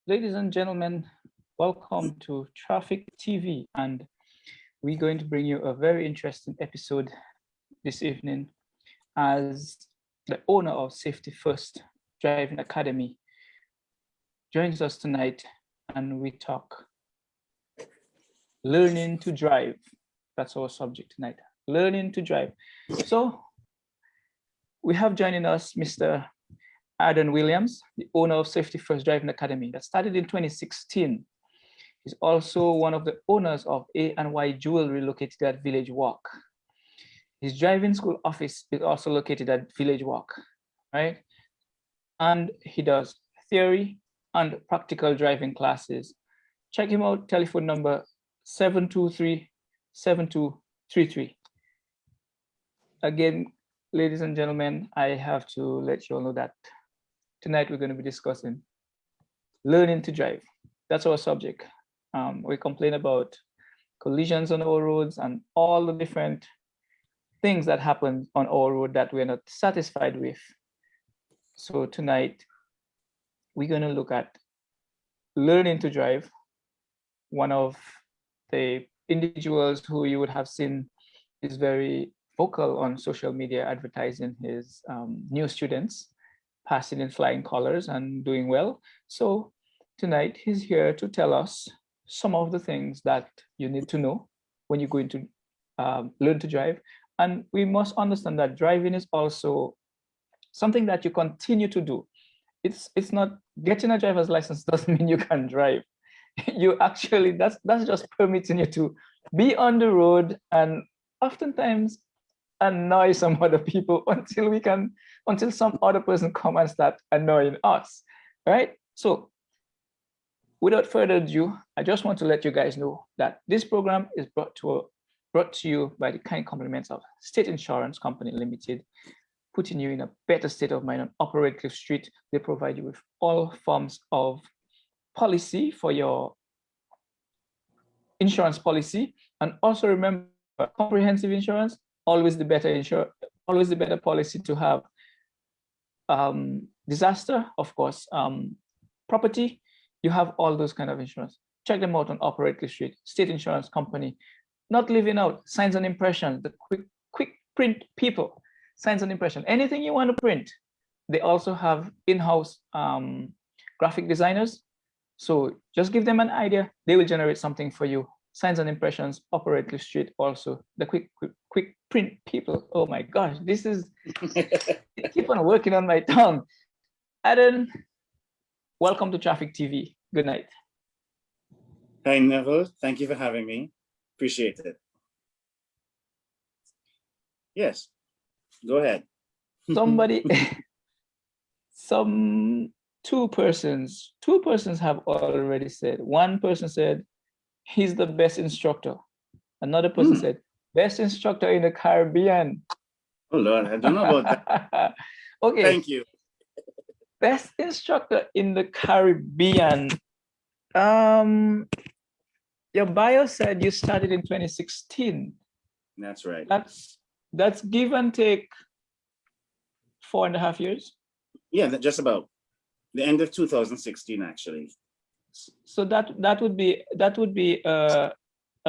Ladies and gentlemen, welcome to Traffic TV, and we're going to bring you a very interesting episode this evening as the owner of Safety First Driving Academy joins us tonight, and we talk learning to drive. That's our subject tonight, learning to drive. So we have joining us Mr. Adam Williams, the owner of Safety First Driving Academy that started in 2016. He's also one of the owners of A&Y Jewelry located at Village Walk. His driving school office is also located at Village Walk, right? And he does theory and practical driving classes. Check him out, telephone number 723-7233. Again, ladies and gentlemen, I have to let you all know that tonight we're going to be discussing learning to drive. That's our subject. We complain about collisions on our roads and all the different things that happen on our road that we're not satisfied with. So tonight, we're going to look at learning to drive. One of the individuals who you would have seen is very vocal on social media advertising his new students, passing in flying colors and doing well. So tonight he's here to tell us some of the things that you need to know when you're going to learn to drive. And we must understand that driving is also something that you continue to do. It's not getting a driver's license doesn't mean you can drive. You actually, that's just permitting you to be on the road and oftentimes annoy some other people until some other person come and start annoying us, right? So without further ado, I just want to let you guys know that this program is brought to you by the kind compliments of State Insurance Company Limited, putting you in a better state of mind on Operate Cliff Street. They provide you with all forms of policy for your insurance policy. And also remember, comprehensive insurance, always the better policy to have. Disaster, of course, property, you have all those kind of insurance. Check them out on Operate Cliff Street, State Insurance Company. Not leaving out signs and impression, the quick print people, signs and impression, anything you want to print. They also have in-house graphic designers. So just give them an idea, they will generate something for you. Signs and impressions, Operate Cliff Street, also the quick print people. Oh my gosh, this is keep on working on my tongue. Adam, welcome to Traffic TV. Good night. Hi, Neville. Thank you for having me. Appreciate it. Yes, go ahead. Two persons have already said. One person said he's the best instructor. Another person said best instructor in the Caribbean. Oh Lord, I don't know about that. Okay. Thank you. Best instructor in the Caribbean. Your bio said you started in 2016. That's right. That's give and take 4.5 years. Yeah, just about the end of 2016, actually. So that would be a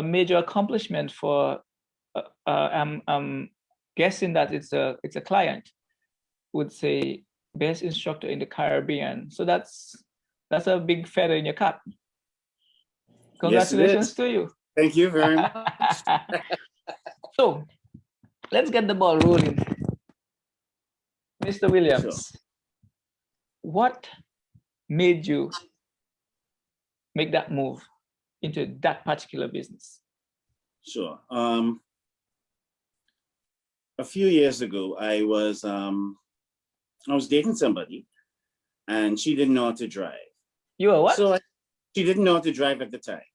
major accomplishment for. I'm guessing that it's a client would say best instructor in the Caribbean. So that's a big feather in your cap. Congratulations to you. Thank you very much. So let's get the ball rolling. Mr. Williams, sure. What made you make that move into that particular business? Sure. A few years ago, I was dating somebody, and she didn't know how to drive. You were what? So she didn't know how to drive at the time.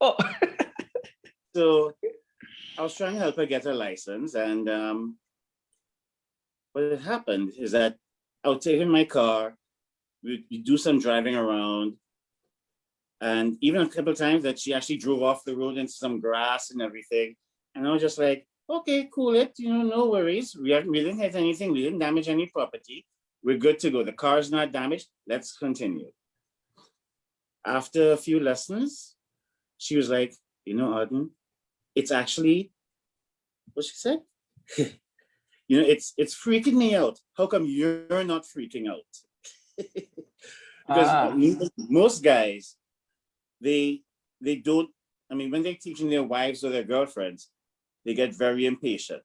Oh. So I was trying to help her get her license, and what had happened is that I would take her in my car, we'd do some driving around, and even a couple of times that she actually drove off the road into some grass and everything. And I was just like, okay, cool it, no worries. We didn't hit anything, we didn't damage any property. We're good to go. The car's not damaged. Let's continue. after a few lessons, she was like, you know, Arden, it's actually, what she said? You know, it's freaking me out. How come you're not freaking out? Because Ah, most guys, they don't, I mean, when they're teaching their wives or their girlfriends, they get very impatient.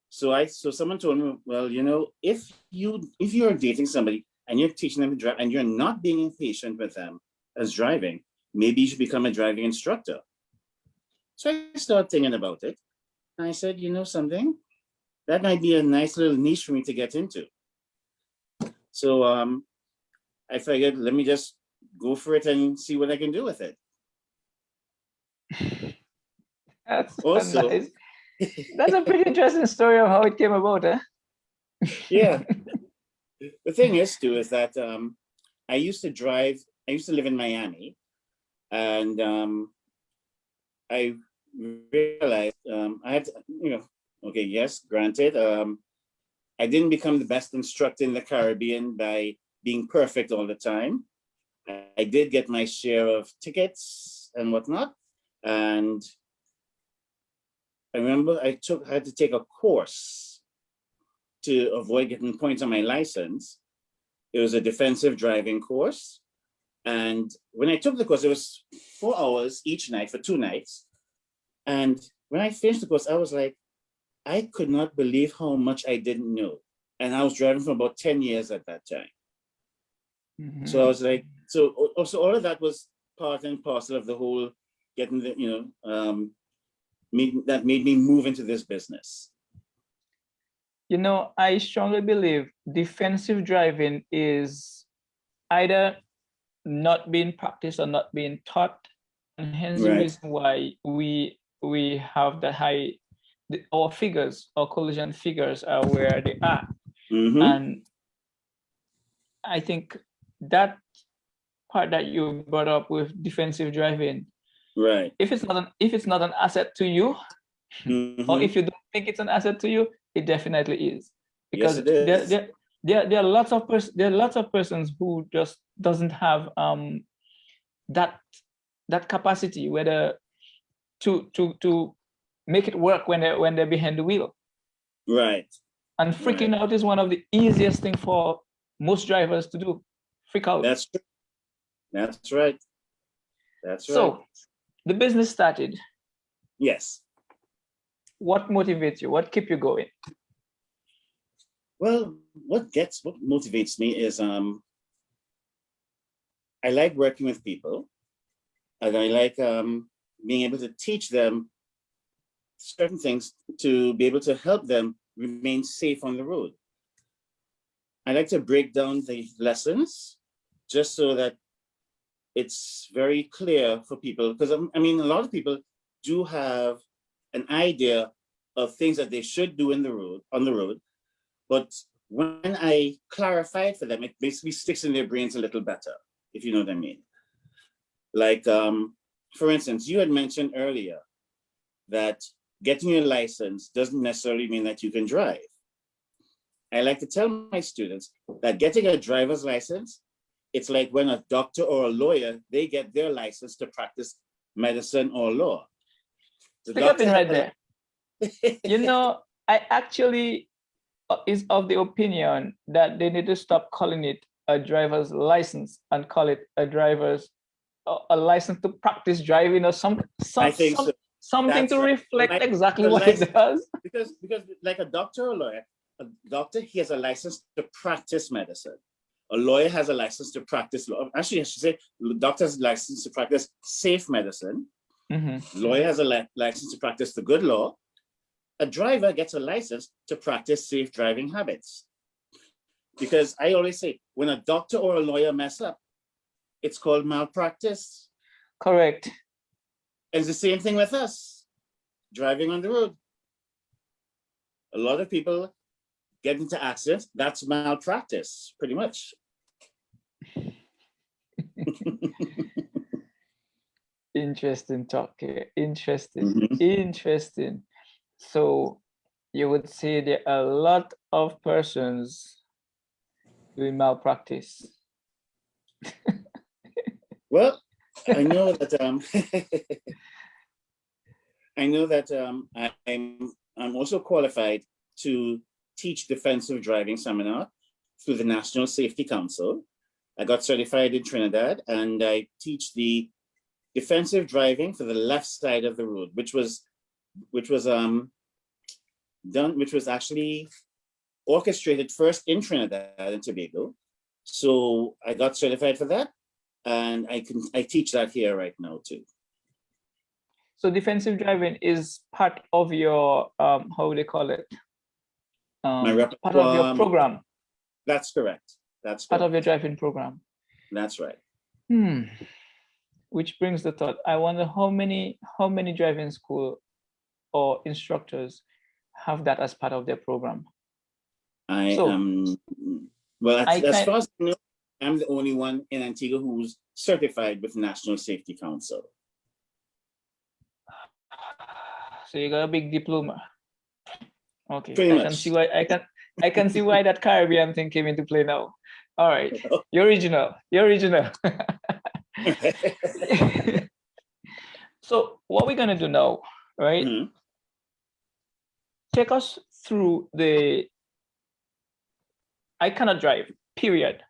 So someone told me, well, you know, if you're dating somebody and you're teaching them to drive and you're not being impatient with them as driving, maybe you should become a driving instructor. So I started thinking about it. And I said, you know something? That might be a nice little niche for me to get into. So I figured, let me just go for it and see what I can do with it. that's a Also, nice. That's a pretty interesting story of how it came about, eh? yeah, the thing is too is that I used to drive. I used to live in Miami, and I realized I had to, you know, okay, yes, granted, I didn't become the best instructor in the Caribbean by being perfect all the time. I did get my share of tickets and whatnot, and I remember I had to take a course to avoid getting points on my license. It was a defensive driving course. And when I took the course, it was 4 hours each night for 2 nights. And when I finished the course, I was like, I could not believe how much I didn't know. And I was driving for about 10 years at that time. So I was like, so also all of that was part and parcel of the whole getting the, you know, that made me move into this business. You know, I strongly believe defensive driving is either not being practiced or not being taught, and hence the Right. reason why we have the high, our figures, our collision figures are where they are. Mm-hmm. And I think that part that you brought up with defensive driving, Right. if it's not an asset to you, Mm-hmm. or if you don't think it's an asset to you, it definitely is, Yes, because it is. there are lots of persons who just doesn't have that capacity, whether to make it work when they're behind the wheel. Right. And freaking Right. out is one of the easiest thing for most drivers to do. Freak out. That's true. That's right. That's right. So the business started. Yes. What motivates you? What keep you going? Well, what motivates me is I like working with people, and I like being able to teach them certain things to be able to help them remain safe on the road. I like to break down the lessons just so that it's very clear for people, because I mean, a lot of people do have an idea of things that they should do on the road, but when I clarify it for them, it basically sticks in their brains a little better, if you know what I mean. Like, for instance, you had mentioned earlier that getting your license doesn't necessarily mean that you can drive. I like to tell my students that getting a driver's license, it's like when a doctor or a lawyer, they get their license to practice medicine or law. The Pick doctor right has there. You know, I actually is of the opinion that they need to stop calling it a driver's license and call it a license to practice driving, or something That's to right. reflect Like exactly a what it does. because like a doctor or a lawyer, a doctor, he has a license to practice medicine. A lawyer has a license to practice law. Actually, I should say, doctor has a license to practice safe medicine. Lawyer has a license to practice the good law. A driver gets a license to practice safe driving habits. Because I always say, when a doctor or a lawyer mess up, it's called malpractice. Correct. And it's the same thing with us, driving on the road. A lot of people get into accidents. That's malpractice, pretty much. Interesting talk here. Interesting. So you would say there are a lot of persons doing malpractice. Well, I know that I know that I'm also qualified to teach defensive driving seminar through the National Safety Council. I got certified in Trinidad, and I teach the defensive driving for the left side of the road, which was actually orchestrated first in Trinidad and Tobago. So I got certified for that, and I teach that here right now too. So defensive driving is part of your how would they call it? My Part of your repertoire. program. That's correct. That's part correct. of your driving program. That's right. Which brings the thought, I wonder how many driving school or instructors have that as part of their program. Well, as far as I know, I'm the only one in Antigua who's certified with National Safety Council. So you got a big diploma. Okay, Pretty much. I can see why that Caribbean thing came into play now. All right, you're original. So what we're gonna do now, right? Mm-hmm. Take us through I cannot drive, period.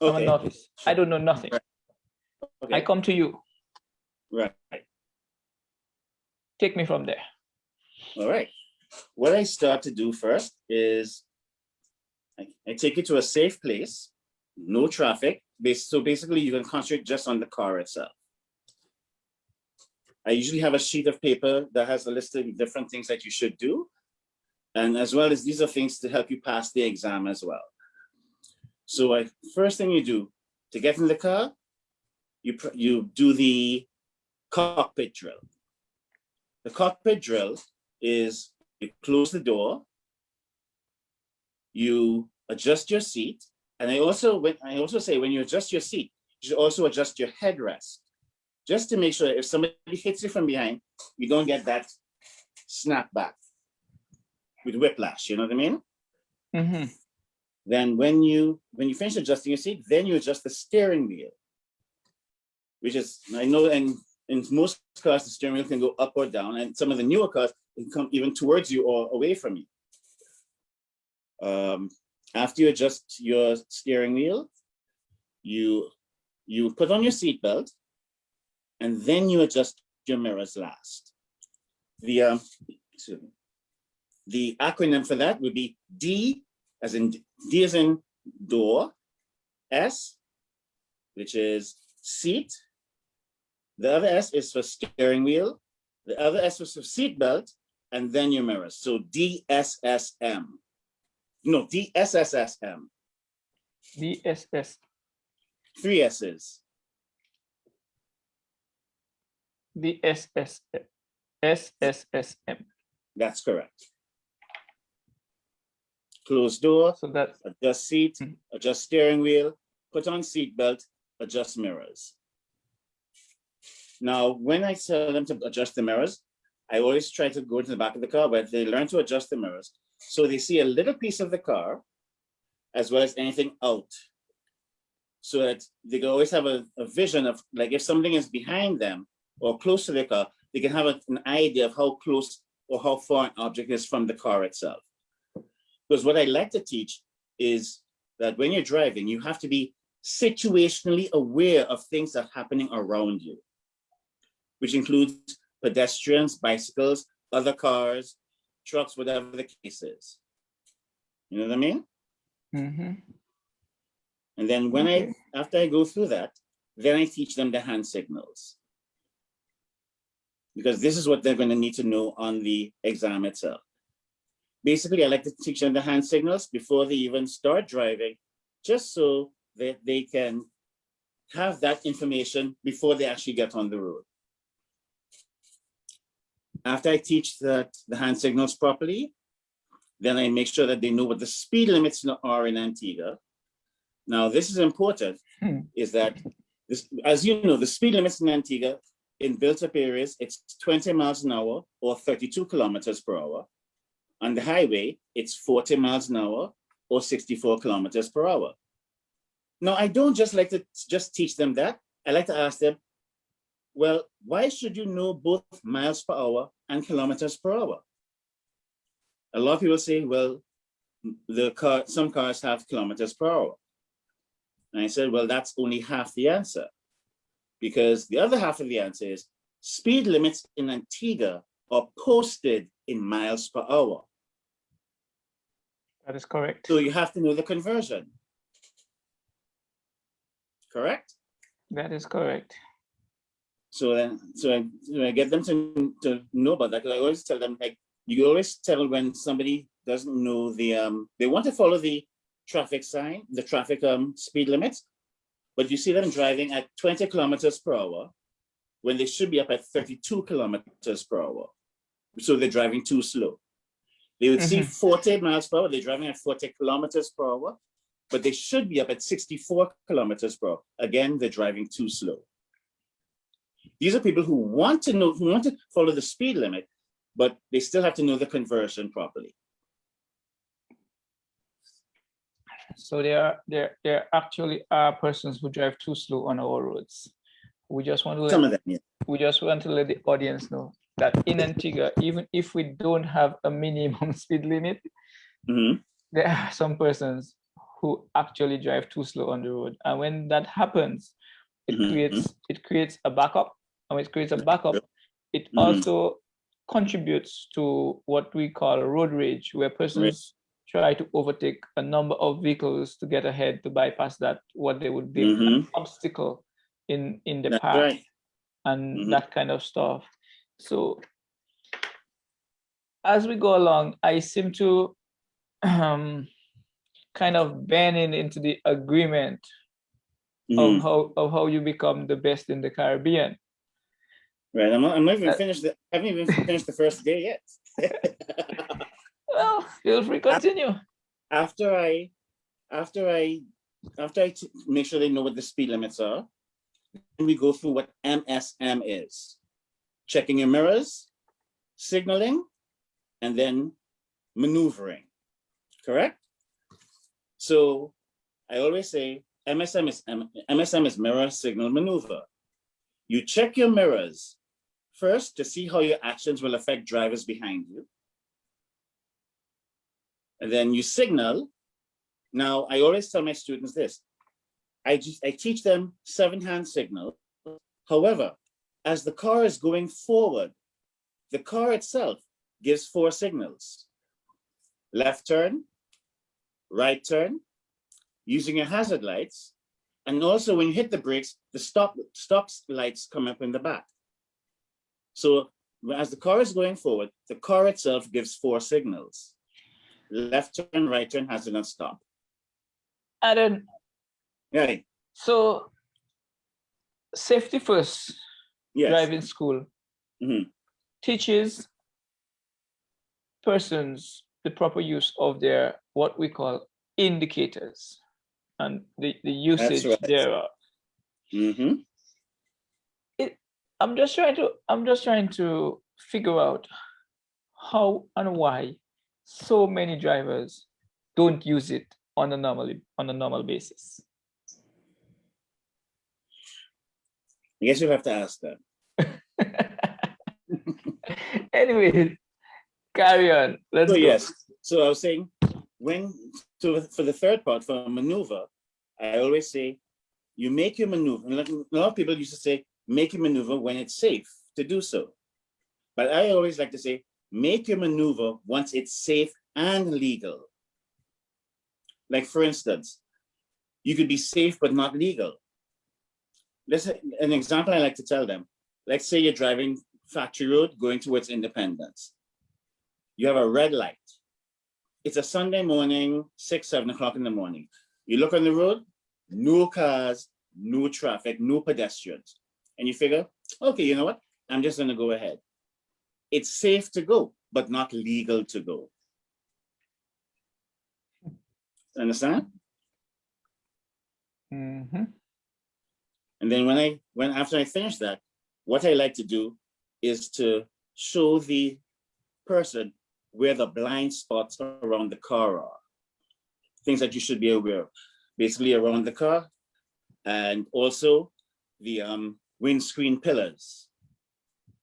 Okay. I'm a novice. I don't know nothing. Right. Okay. I come to you. Right. Take me from there. All right. What I start to do first is I take you to a safe place, no traffic. So basically you can concentrate just on the car itself. I usually have a sheet of paper that has a list of different things that you should do. And as well as these are things to help you pass the exam as well. So first thing you do to get in the car, you do the cockpit drill. The cockpit drill is you close the door, you adjust your seat, and I also say when you adjust your seat, you should also adjust your headrest, just to make sure if somebody hits you from behind, you don't get that snap back with whiplash. You know what I mean? Mm-hmm. Then when you finish adjusting your seat, then you adjust the steering wheel, which is, I know, and in most cars, the steering wheel can go up or down, and some of the newer cars can come even towards you or away from you. After you adjust your steering wheel, you put on your seatbelt, and then you adjust your mirrors last. The acronym for that would be D as in door, S, which is seat. The other S is for steering wheel. The other S is for seatbelt, and then your mirrors. So DSSM. No, DSSSM. DSS. 3 S's. DSS. SSSM. That's correct. Close door, So that's adjust seat, adjust steering wheel, put on seatbelt, adjust mirrors. Now, when I tell them to adjust the mirrors, I always try to go to the back of the car, but they learn to adjust the mirrors. So they see a little piece of the car as well as anything out. So that they can always have a vision of, like, if something is behind them or close to their car, they can have an idea of how close or how far an object is from the car itself. Because what I like to teach is that when you're driving, you have to be situationally aware of things that are happening around you, which includes pedestrians, bicycles, other cars, trucks, whatever the case is. You know what I mean? mm-hmm. And then after I go through that, then I teach them the hand signals. Because this is what they're going to need to know on the exam itself. Basically, I like to teach them the hand signals before they even start driving, just so that they can have that information before they actually get on the road. After I teach the hand signals properly, then I make sure that they know what the speed limits are in Antigua. Now, this is important, is that, as you know, the speed limits in Antigua in built-up areas, it's 20 miles an hour or 32 kilometers per hour. On the highway, it's 40 miles an hour or 64 kilometers per hour. Now, I don't just like to just teach them that. I like to ask them, well, why should you know both miles per hour and kilometers per hour? A lot of people say, well, some cars have kilometers per hour. And I said, well, that's only half the answer, because the other half of the answer is speed limits in Antigua are posted in miles per hour. That is correct. So you have to know the conversion. Correct? That is correct. So I get them to know about that, because I always tell them, like, you always tell when somebody doesn't know they want to follow the traffic sign, the traffic speed limits, but you see them driving at 20 kilometers per hour when they should be up at 32 kilometers per hour. So they're driving too slow. They would see 40 miles per hour, they're driving at 40 kilometers per hour, but they should be up at 64 kilometers per hour. Again, they're driving too slow. These are people who want to follow the speed limit, but they still have to know the conversion properly. So there actually are persons who drive too slow on our roads. We just want to Some of them, yeah. We just want to let the audience know that in Antigua, even if we don't have a minimum speed limit, there are some persons who actually drive too slow on the road. And when that happens, it creates a backup. And when it creates a backup, it also contributes to what we call road rage, where persons try to overtake a number of vehicles to get ahead, to bypass what they would deem an obstacle in the path, and that kind of stuff. So as we go along, I seem to kind of bending into the agreement of how you become the best in the Caribbean. Right, I'm not even finished. I haven't even finished the first day yet. Well, feel free, continue. After I make sure they know what the speed limits are, then we go through what MSM is: checking your mirrors, signaling, and then maneuvering. Correct? So I always say MSM is mirror, signal, maneuver. You check your mirrors first to see how your actions will affect drivers behind you. And then you signal. Now, I always tell my students this. I teach them 7-hand signal. However, as the car is going forward, the car itself gives 4 signals: left turn, right turn, using your hazard lights, and also when you hit the brakes, the stop lights come up in the back. So as the car is going forward, the car itself gives 4 signals: left turn, right turn, hazard, and stop. Adam, Right. So safety first driving school teaches persons the proper use of their what we call indicators and the usage thereof. I'm just trying to figure out how and why so many drivers don't use it on a normal basis. I guess you'll have to ask them. Anyway, carry on. Let's go. Yes. So I was saying, for the third part, for a maneuver, I always say, you make your maneuver. And a lot of people used to say, make your maneuver when it's safe to do so. But I always like to say, make your maneuver once it's safe and legal. Like, for instance, you could be safe but not legal. An example I like to tell them. Let's say you're driving Factory Road going towards Independence. You have a red light. It's a Sunday morning, 6, 7 o'clock in the morning. You look on the road, no cars, no traffic, no pedestrians. And you figure, okay, you know what? I'm just gonna go ahead. It's safe to go, but not legal to go. Understand? And then after I finish that, what I like to do is to show the person where the blind spots around the car are. Things that you should be aware of, basically around the car. And also the windscreen pillars,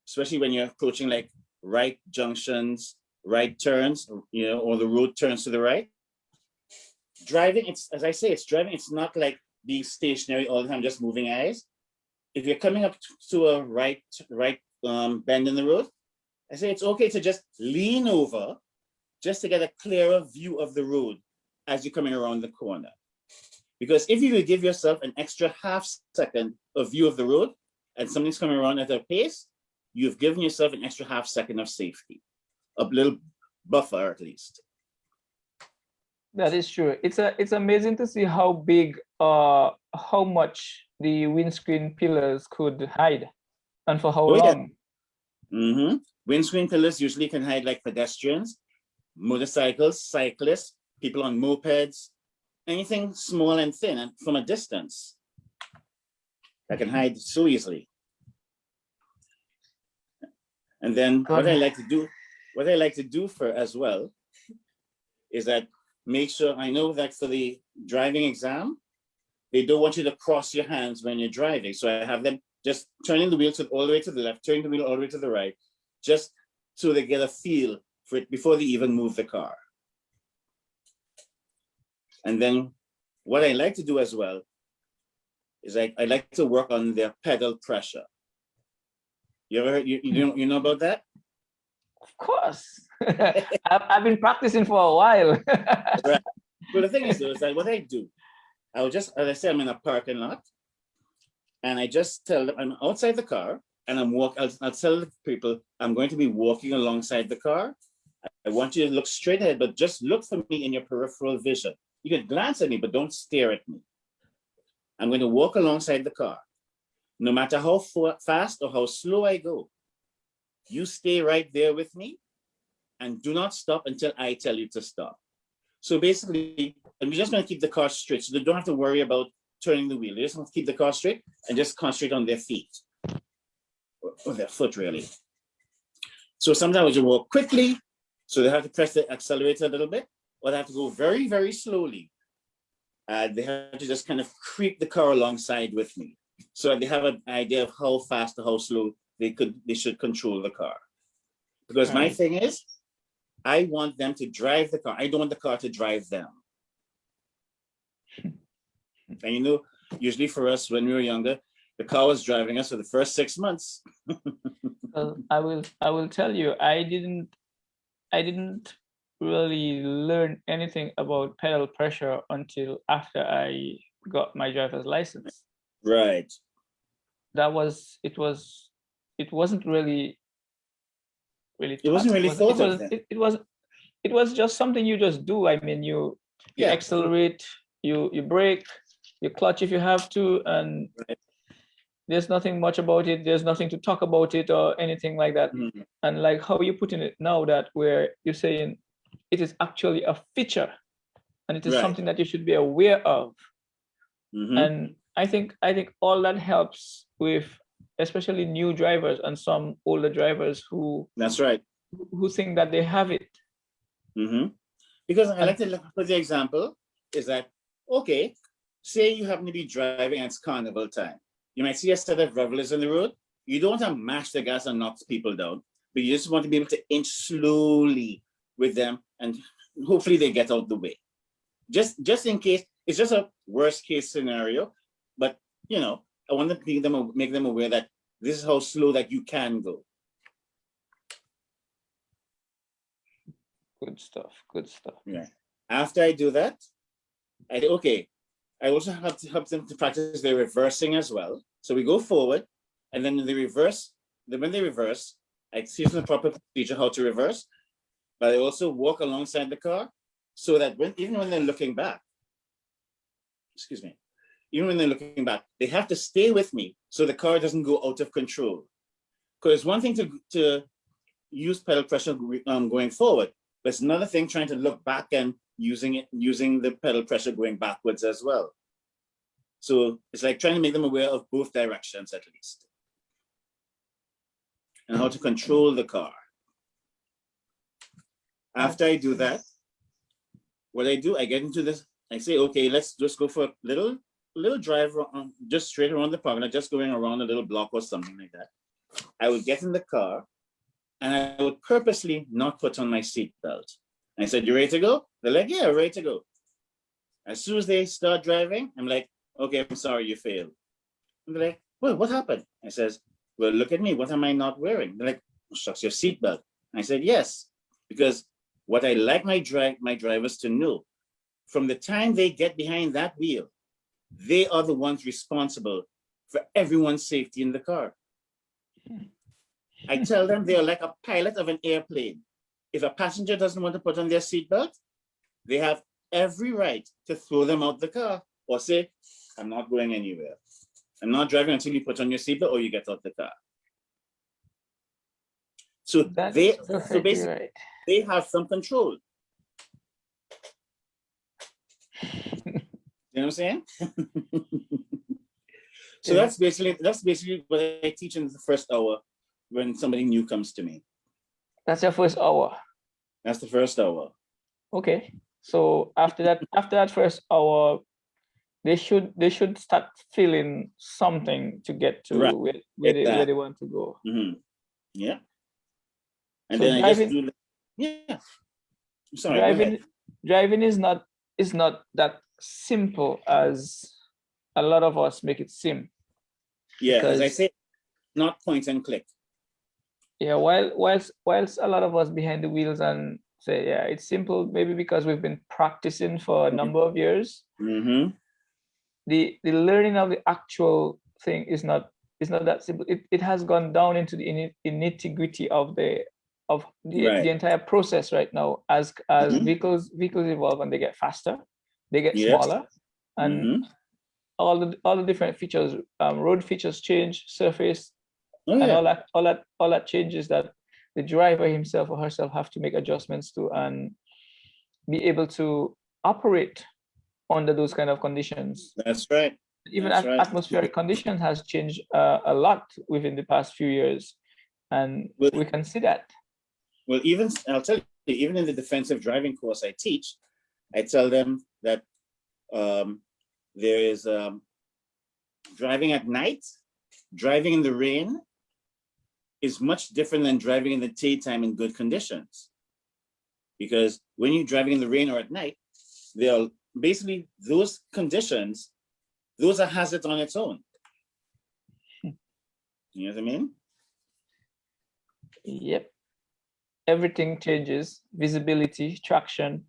especially when you're approaching like right junctions, right turns, or the road turns to the right. Driving, it's, as I say, it's driving. It's not like being stationary all the time, just moving eyes. If you're coming up to a right bend in the road, I say it's okay to just lean over just to get a clearer view of the road as you're coming around the corner. Because if you give yourself an extra half second of view of the road and something's coming around at a pace, you've given yourself an extra half second of safety, a little buffer at least. That is true. It's amazing to see how big, how much the windscreen pillars could hide, and for how long. Windscreen pillars usually can hide like pedestrians, motorcycles, cyclists, people on mopeds, anything small and thin and from a distance that can hide so easily. And then what I like to do for as well is that make sure, I know that for the driving exam, they don't want you to cross your hands when you're driving. So I have them just turning the wheel all the way to the left, turning the wheel all the way to the right, just so they get a feel for it before they even move the car. And then what I like to do as well is I like to work on their pedal pressure. You ever heard, you know about that? Of course. I've been practicing for a while. Right. Well, the thing is though, is that what I do, I'll just, as I say, I'm in a parking lot and I just tell them I'm outside the car and I'll tell the people I'm going to be walking alongside the car. I want you to look straight ahead, but just look for me in your peripheral vision. You can glance at me, but don't stare at me. I'm going to walk alongside the car. No matter how fast or how slow I go, you stay right there with me and do not stop until I tell you to stop. So basically, and we're just going to keep the car straight. So they don't have to worry about turning the wheel. They just want to keep the car straight and just concentrate on their feet or their foot really. So sometimes you walk quickly, so they have to press the accelerator a little bit, or they have to go very, very slowly. They have to just kind of creep the car alongside with me. So they have an idea of how fast or how slow they should control the car. Because my thing is, I want them to drive the car. I don't want the car to drive them. And usually for us when we were younger, the car was driving us for the first 6 months. Well, I will tell you, I didn't really learn anything about pedal pressure until after I got my driver's license. Right. It wasn't really it wasn't really thought of then. It was just something you just do. I mean, you accelerate, you brake, you clutch if you have to, and there's nothing much about it. There's nothing to talk about it or anything like that. Mm-hmm. And like how you're putting it now, that where you're saying it is actually a feature and it is something that you should be aware of. Mm-hmm. And I think all that helps with especially new drivers and some older drivers who who think that they have it. Mm-hmm. Because I like to look for the example is that, okay, say you happen to be driving and it's carnival time. You might see a set of revelers on the road. You don't want to mash the gas and knock people down, but you just want to be able to inch slowly with them and hopefully they get out the way. Just in case, it's just a worst case scenario, but I want to make them aware that this is how slow that you can go. Good stuff. Good stuff. Yeah. After I do that, I also have to help them to practice their reversing as well. So we go forward, and then when they reverse, I teach them the proper procedure how to reverse, but I also walk alongside the car so that even when they're looking back, they have to stay with me so the car doesn't go out of control. Because it's one thing to use pedal pressure going forward, but it's another thing trying to look back and using the pedal pressure going backwards as well. So it's like trying to make them aware of both directions at least, and how to control the car. After I do that, what I do, I get into this, I say, okay, let's just go for a little little drive just straight around the park, like just going around a little block or something like that. I would get in the car and I would purposely not put on my seatbelt. I said, "You ready to go?" They're like, "Yeah, ready to go." As soon as they start driving, I'm like, "Okay, I'm sorry, you failed." And they're like, "Well, what happened?" I says, "Well, look at me. What am I not wearing?" They're like, "Shucks, your seatbelt." I said, "Yes, because what I like my drivers to know, from the time they get behind that wheel, they are the ones responsible for everyone's safety in the car. I tell them they are like a pilot of an airplane. If a passenger doesn't want to put on their seatbelt, they have every right to throw them out the car or say, 'I'm not going anywhere. I'm not driving until you put on your seatbelt or you get out the car.'" So That's perfectly basically right. they have some control. You know what I'm saying? So Yeah. that's basically what I teach in the first hour when somebody new comes to me. That's your first hour. That's the first hour. Okay. So after that first hour, they should start feeling something to get to Right. where they Exactly. want to go. Yeah. And So then I just do, yeah. Sorry, go ahead. driving is not that simple as a lot of us make it seem. Yeah, as I Because say, not point and click. yeah, whilst a lot of us behind the wheels and say, yeah, it's simple, maybe because we've been practicing for a number of years, Mm-hmm. the learning of the actual thing is not that simple. It has gone down into the nitty-gritty of the Right. entire process right now as Mm-hmm. vehicles evolve and they get faster, they get Yes. smaller, and Mm-hmm. all the different features, road features change, surface, Oh and yeah. all that changes that the driver himself or herself have to make adjustments to and be able to operate under those kind of conditions. That's right. Even That's right. atmospheric conditions has changed a lot within the past few years, and Well, we can see that. well, even I'll tell you, even in the defensive driving course I teach, I tell them that there is driving at night, driving in the rain is much different than driving in the daytime in good conditions. Because when you're driving in the rain or at night, they are basically those conditions, those are hazards on its own. You know what I mean? Yep. Everything changes, visibility, traction.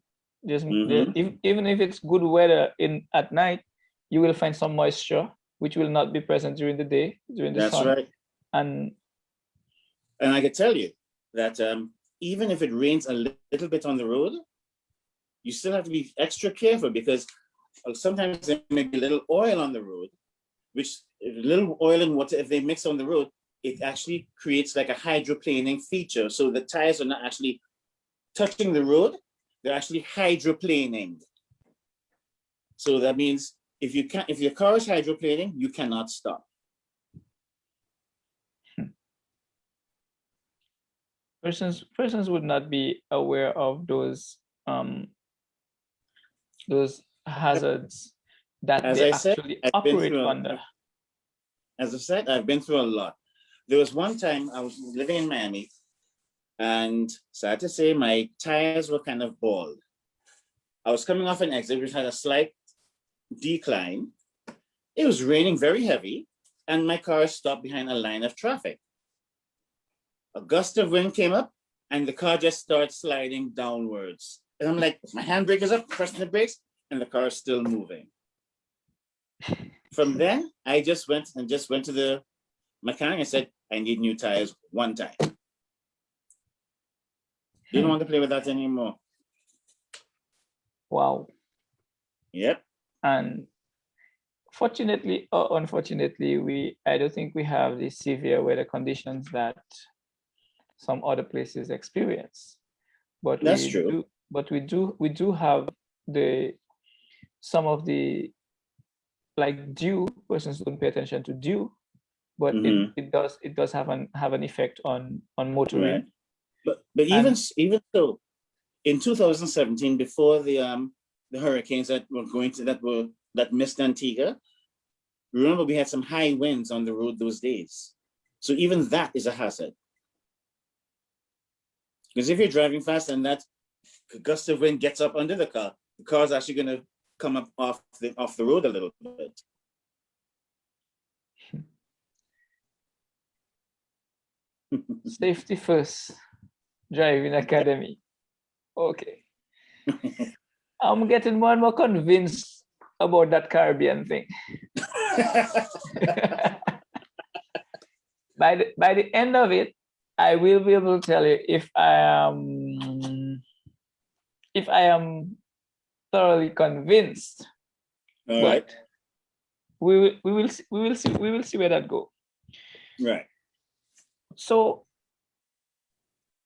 Even if it's good weather at night, you will find some moisture, which will not be present during the day, during the That's sun. right. And I can tell you that even if it rains a little bit on the road, you still have to be extra careful because sometimes there may be a little oil on the road, which a little oil and water, if they mix on the road, it actually creates like a hydroplaning feature. So the tires are not actually touching the road, they're actually hydroplaning. So that means if your car is hydroplaning, you cannot stop. Persons would not be aware of those hazards that As they I said, actually operate under. as I said, I've been through a lot. There was one time I was living in Miami, and sad to say, my tires were kind of bald. I was coming off an exit which had a slight decline. It was raining very heavy, and my car stopped behind a line of traffic. A gust of wind came up, and the car just started sliding downwards. And I'm like, my handbrake is up, pressing the brakes, and the car is still moving. From then, I just went to the mechanic and said, I need new tires one time. Didn't want to play with that anymore. Wow. Yep. And fortunately or unfortunately, I don't think we have the severe weather conditions that some other places experience. But that's true. We do have some of the, like dew. Persons don't pay attention to dew, but it does have an effect on motoring. Right. But even so, in 2017, before the hurricanes that missed Antigua, remember we had some high winds on the road those days. So even that is a hazard. Because if you're driving fast and that gust of wind gets up under the car is actually going to come up off the road a little bit. Safety first, driving academy. Okay. I'm getting more and more convinced about that Caribbean thing. By the end of it, I will be able to tell you if I am thoroughly convinced. All right. But we will see where that goes. Right. So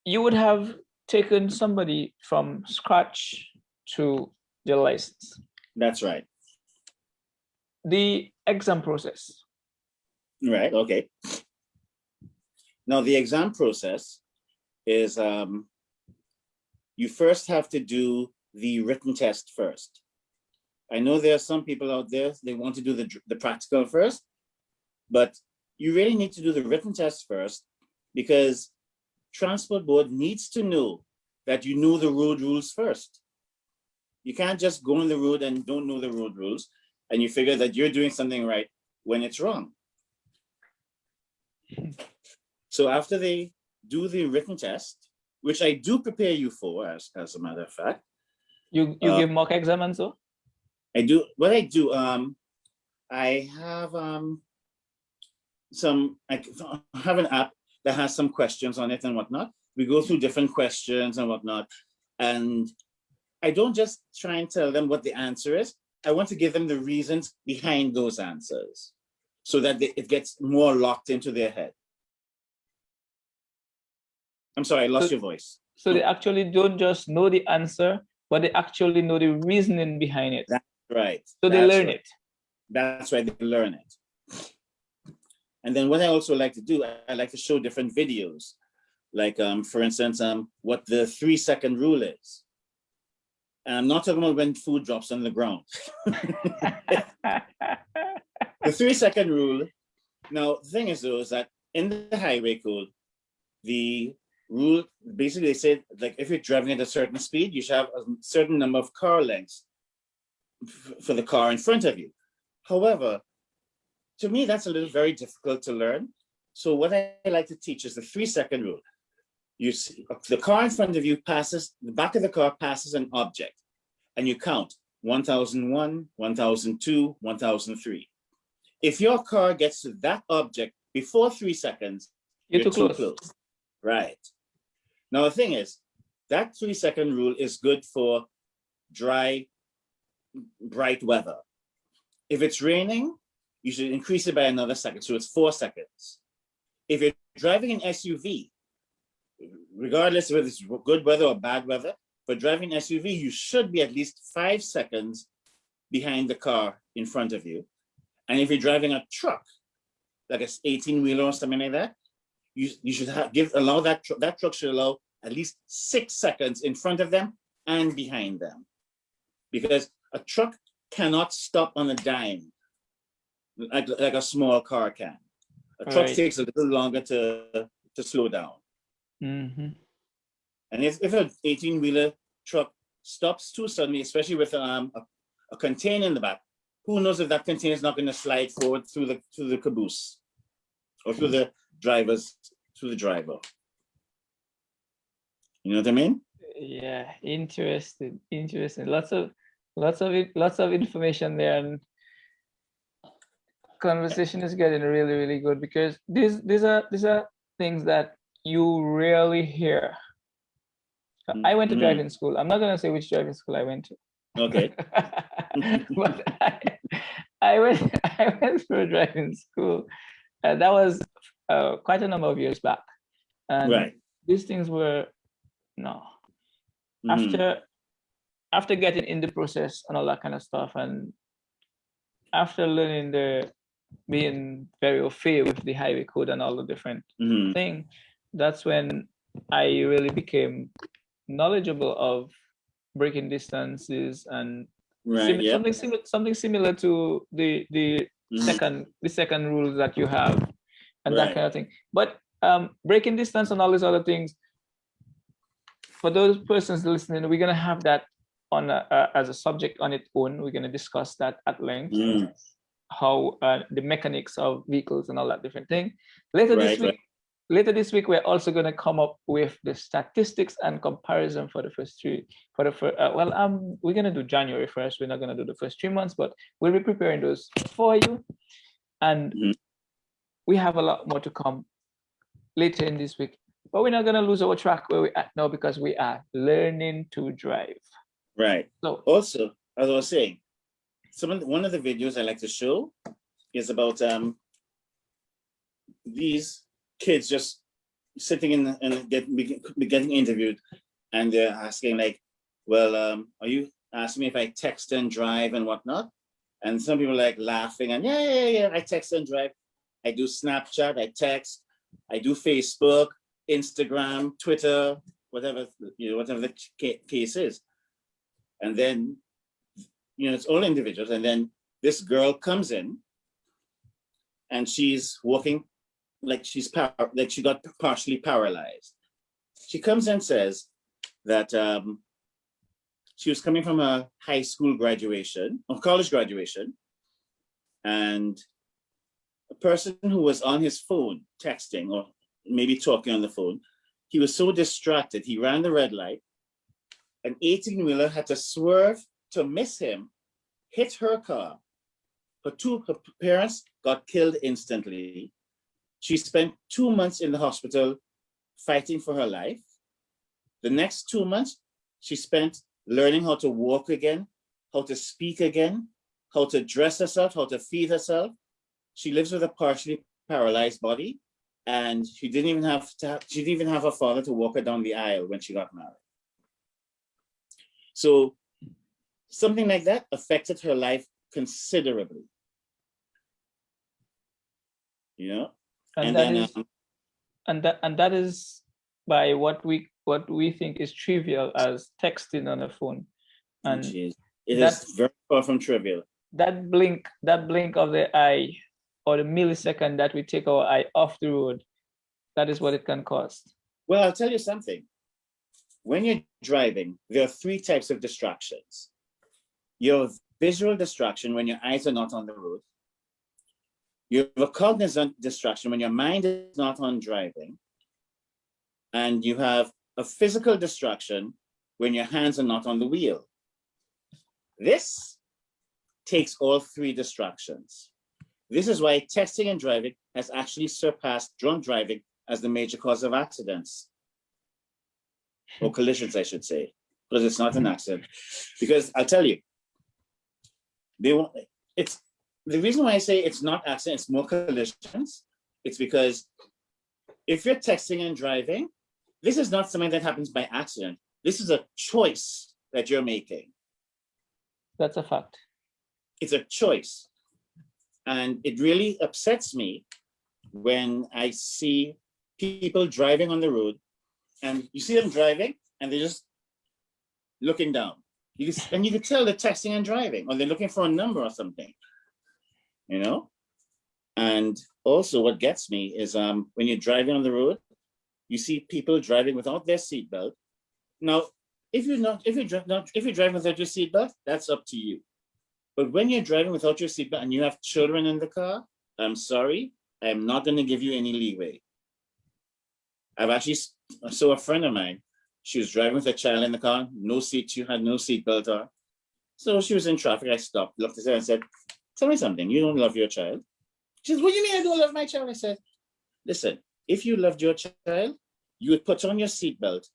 you would have taken somebody from scratch to their license. That's right. The exam process. Right. Okay. Now the exam process is you first have to do the written test first. I know there are some people out there, they want to do the practical first, but you really need to do the written test first because Transport Board needs to know that you know the road rules first. You can't just go on the road and don't know the road rules and you figure that you're doing something right when it's wrong. So after they do the written test, which I do prepare you for, as a matter of fact. You give mock exam and so? I do. What I do, I have I have an app that has some questions on it and whatnot. We go through different questions and whatnot. And I don't just try and tell them what the answer is. I want to give them the reasons behind those answers so that it gets more locked into their head. I'm sorry, I lost your voice. So they actually don't just know the answer, but they actually know the reasoning behind it. That's right. So they learn it. That's right, they learn it. And then what I also like to do, I like to show different videos. Like, for instance, what the 3-second rule is. And I'm not talking about when food drops on the ground. The 3-second rule. Now, the thing is, though, is that in the highway code, the rule, basically they say, like, if you're driving at a certain speed, you should have a certain number of car lengths for the car in front of you. However, to me, that's a little very difficult to learn. So what I like to teach is the 3-second rule. You see, the car in front of you passes, the back of the car passes an object, and you count 1001, 1002, 1003. If your car gets to that object before 3 seconds, you're too close. Right. Now, the thing is, that 3-second rule is good for dry, bright weather. If it's raining, you should increase it by another second, so it's 4 seconds. If you're driving an SUV, regardless of whether it's good weather or bad weather, for driving an SUV, you should be at least 5 seconds behind the car in front of you. And if you're driving a truck, like an 18-wheeler or something like that, you should allow that truck should allow at least 6 seconds in front of them and behind them, because a truck cannot stop on a dime like a small car can. A truck takes a little longer to slow down. Mm-hmm. And if an 18-wheeler truck stops too suddenly, especially with a container in the back, who knows if that container is not going to slide forward through the caboose or through the driver. You know what I mean? Yeah, interesting. Lots of information there, and conversation is getting really, really good because these are things that you rarely hear. I went to driving school. I'm not gonna say which driving school I went to. Okay. But I went through driving school. That was quite a number of years back. And these things were after getting in the process and all that kind of stuff, and after learning being very au fait with the highway code and all the different things, that's when I really became knowledgeable of braking distances and something similar to the the second rules that you have, and that Right. kind of thing. But breaking distance and all these other things, for those persons listening, we're gonna have that on as a subject on its own. We're gonna discuss that at length, how the mechanics of vehicles and all that different thing. Later this week, we're also going to come up with the statistics and comparison for the first three. We're going to do January 1st. We're not going to do the first 3 months, but we'll be preparing those for you. And we have a lot more to come later in this week. But we're not going to lose our track where we're at now, because we are learning to drive. Right. So also, as I was saying, one of the videos I like to show is about these kids just sitting and getting interviewed, and they're asking like, well, are you asking me if I text and drive and whatnot? And some people like laughing and yeah, I text and drive. I do Snapchat, I text, I do Facebook, Instagram, Twitter, whatever the case is. And then, it's all individuals. And then this girl comes in and she's walking like she got partially paralyzed. She comes and says that she was coming from a high school graduation or college graduation, and a person who was on his phone texting or maybe talking on the phone, he was so distracted, he ran the red light. An 18-wheeler had to swerve to miss him, hit her car. Her parents got killed instantly. She spent 2 months in the hospital fighting for her life. The next 2 months, she spent learning how to walk again, how to speak again, how to dress herself, how to feed herself. She lives with a partially paralyzed body, and she didn't even have her father to walk her down the aisle when she got married. So something like that affected her life considerably. And that is by what we think is trivial as texting on a phone. And it is very far from trivial. That blink of the eye, or the millisecond that we take our eye off the road, that is what it can cost. Well, I'll tell you something. When you're driving, there are 3 types of distractions. Your visual distraction when your eyes are not on the road. You have a cognizant distraction when your mind is not on driving. And you have a physical distraction when your hands are not on the wheel. This takes all 3 distractions. This is why texting and driving has actually surpassed drunk driving as the major cause of accidents. Or collisions, I should say, because it's not an accident. Because I'll tell you, the reason why I say it's not accidents, it's more collisions, it's because if you're texting and driving, this is not something that happens by accident. This is a choice that you're making. That's a fact. It's a choice. And it really upsets me when I see people driving on the road, and you see them driving and they're just looking down. And you can tell they're texting and driving, or they're looking for a number or something. And also what gets me is when you're driving on the road, you see people driving without their seatbelt. Now, if you're driving without your seatbelt, that's up to you. But when you're driving without your seatbelt and you have children in the car, I'm sorry, I'm not going to give you any leeway. I saw a friend of mine, she was driving with a child in the car, she had no seatbelt on. So she was in traffic, I stopped, looked at her and said, tell me something, you don't love your child? She says, what do you mean I don't love my child? I said, listen, if you loved your child, you would put on your seatbelt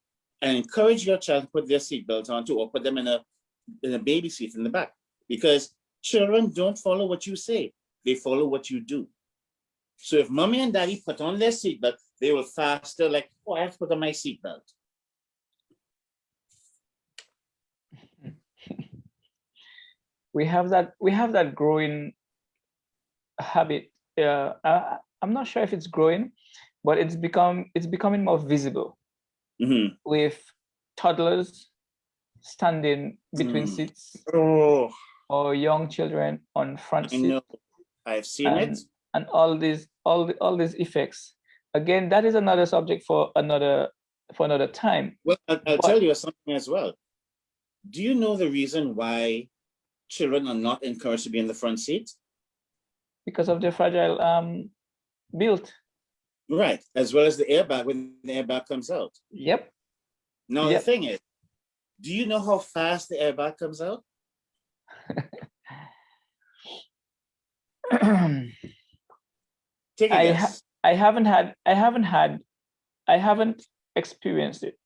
and encourage your child to put their seatbelt on too, or put them in a baby seat in the back. Because children don't follow what you say, they follow what you do. So if mommy and daddy put on their seatbelt, they will faster like, oh, I have to put on my seatbelt. We have that growing habit. I'm not sure if it's growing, but it's becoming more visible with toddlers standing between seats, or young children on front seats. I've seen it. And all these effects. Again, that is another subject for another time. Well, I'll tell you something as well. Do you know the reason why children are not encouraged to be in the front seat? Because of their fragile build. Right, as well as the airbag when the airbag comes out. Yep. Now, the thing is, do you know how fast the airbag comes out? Take a guess. I haven't experienced it.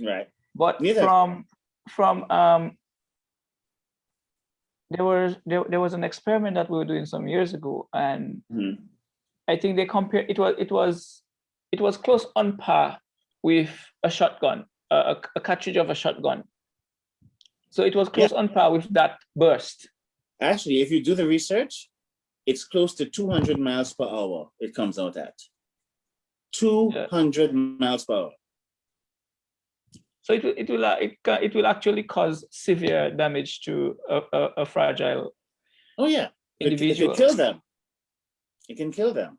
Right. But from there was an experiment that we were doing some years ago, and I think they compared it was close on par with a shotgun, a cartridge of a shotgun. So it was close on par with that burst. Actually, if you do the research, it's close to 200 miles per hour. It comes out at 200 miles per hour. So it will actually cause severe damage to a fragile. Oh yeah, individual. It can kill them. It can kill them.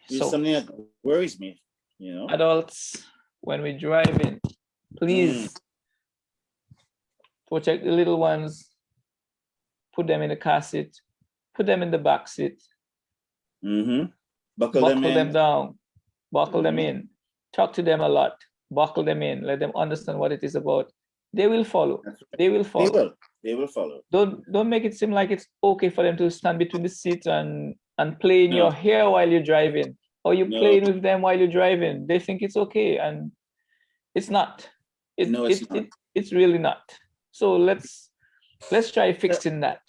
It's something that worries me. You know, adults, when we're driving, please protect the little ones. Put them in the car seat. Put them in the back seat. Buckle them down. Buckle them in. Talk to them a lot. Buckle them in. Let them understand what it is about. They will follow. They will follow. They will follow. Don't make it seem like it's okay for them to stand between the seats and play in your hair while you're driving, or you playing with them while you're driving. They think it's okay, and it's not. It's really not. So let's try fixing that.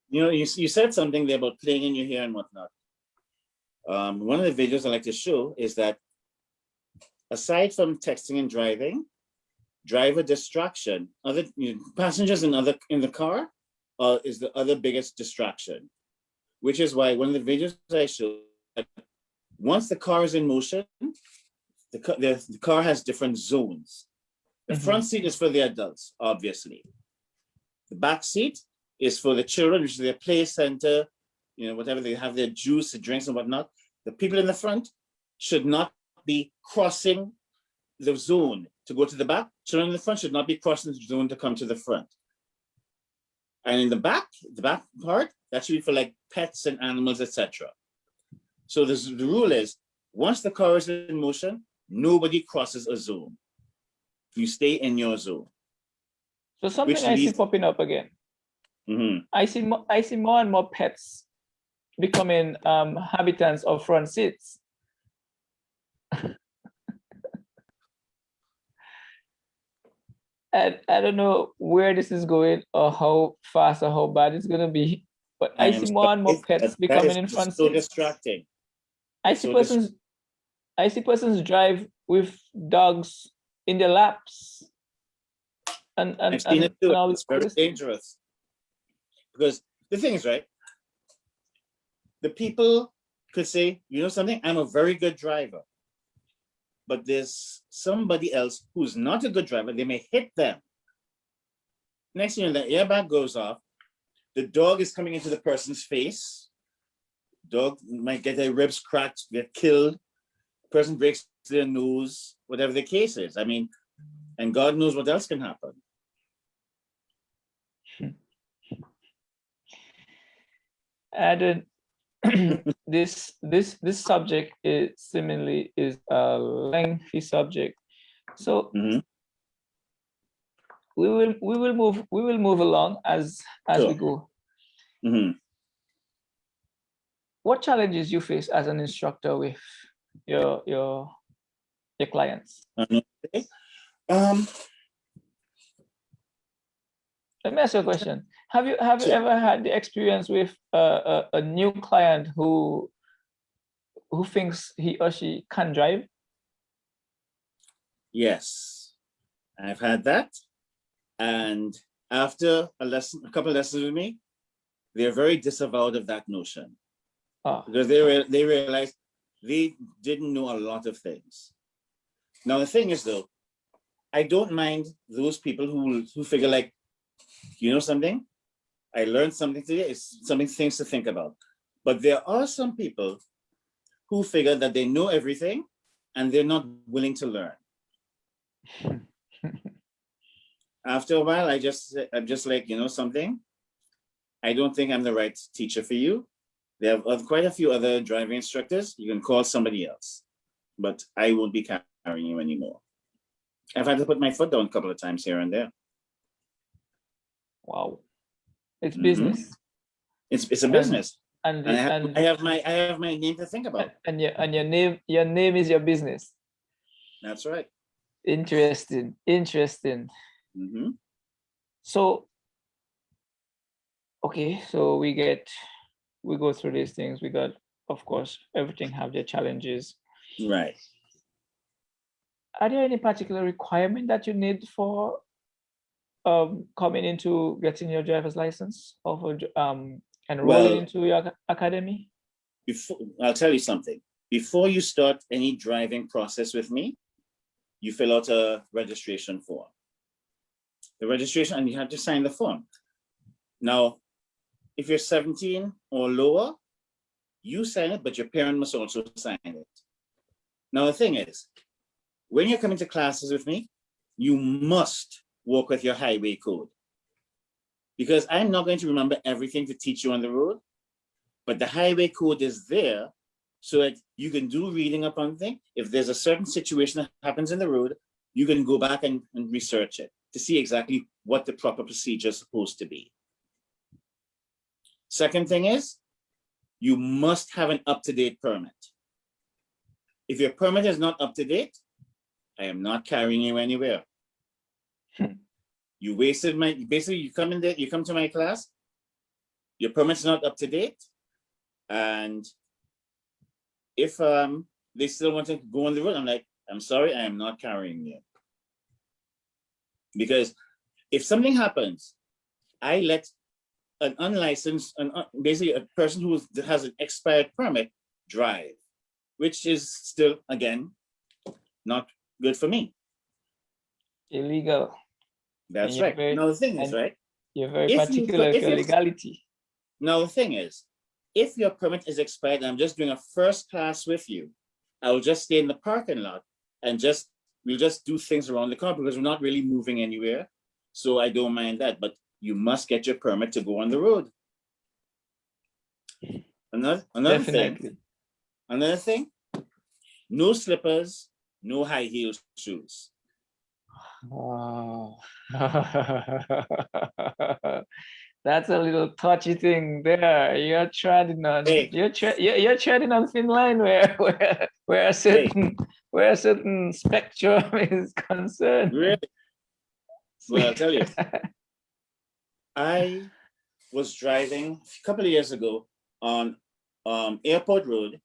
You know, you said something there about playing in your hair and whatnot. One of the videos I like to show is that aside from texting and driving, driver distraction, other passengers in the car is the other biggest distraction, which is why one of the videos I show, once the car is in motion, the car has different zones. The front seat is for the adults, obviously. The back seat is for the children, which is their play center, whatever, they have their juice, their drinks and whatnot. The people in the front should not be crossing the zone to go to the back. Children in the front should not be crossing the zone to come to the front. And in the back part, that should be for like pets and animals, etc. So the rule is, once the car is in motion, nobody crosses a zone. You stay in your zone. So something I see popping up again. I see more and more pets becoming habitants of front seats. And I don't know where this is going or how fast or how bad it's going to be, but I see more and more pets becoming in front seats. So distracting. I see persons drive with dogs in their laps. And I've seen it too. It's very dangerous. Because the thing is, right, the people could say, you know something, I'm a very good driver. But there's somebody else who's not a good driver. They may hit them. Next thing you know, the airbag goes off. The dog is coming into the person's face. Dog might get their ribs cracked, get killed. Person breaks their nose, whatever the case is. I mean, and God knows what else can happen. Added, this subject is seemingly a lengthy subject, so we will move along as we go. What challenges you face as an instructor with your clients? Let me ask you a question. Have you ever had the experience with a new client who thinks he or she can drive? Yes, I've had that. And after a couple of lessons with me, they're very disavowed of that notion. Because they realized they didn't know a lot of things. Now, the thing is, though, I don't mind those people who figure like, you know something? I learned something today. It's something things to think about. But there are some people who figure that they know everything and they're not willing to learn. After a while, I'm just like, you know something? I don't think I'm the right teacher for you. There are quite a few other driving instructors. You can call somebody else, but I won't be carrying you anymore. I've had to put my foot down a couple of times here and there. Wow. It's Mhm. business. It's a business. And I have my name to think about. and your name is your business. That's right. Interesting. Mm-hmm. So okay, so we go through these things. We got, of course, everything have their challenges. Right. Are there any particular requirement that you need for coming into getting your driver's license or for enrolling into your academy? I'll tell you something. Before you start any driving process with me, you fill out a registration form. The registration, and you have to sign the form. Now, if you're 17 or lower, you sign it, but your parent must also sign it. Now, the thing is, when you're coming to classes with me, you must work with your highway code. Because I'm not going to remember everything to teach you on the road, but the highway code is there so that you can do reading up on things. If there's a certain situation that happens in the road, you can go back and research it to see exactly what the proper procedure is supposed to be. Second thing is, you must have an up-to-date permit. If your permit is not up to date, I am not carrying you anywhere. You wasted basically you come in there, you come to my class, your permit's not up to date, and if they still want to go on the road, I'm like, I'm sorry, I am not carrying you. Because if something happens, I let an unlicensed, basically a person who has an expired permit drive, which is still, again, not good for me. Illegal. That's right. Now the thing is, right? You're very particular with your legality. Now the thing is, if your permit is expired and I'm just doing a first class with you, I will just stay in the parking lot and we'll just do things around the car because we're not really moving anywhere. So I don't mind that, but you must get your permit to go on the road. Another thing, no slippers, no high heel shoes. Oh. That's a little touchy thing there. You're treading on you're treading on thin line where a certain spectrum is concerned. Really? Well, I'll tell you. I was driving a couple of years ago on Airport Road.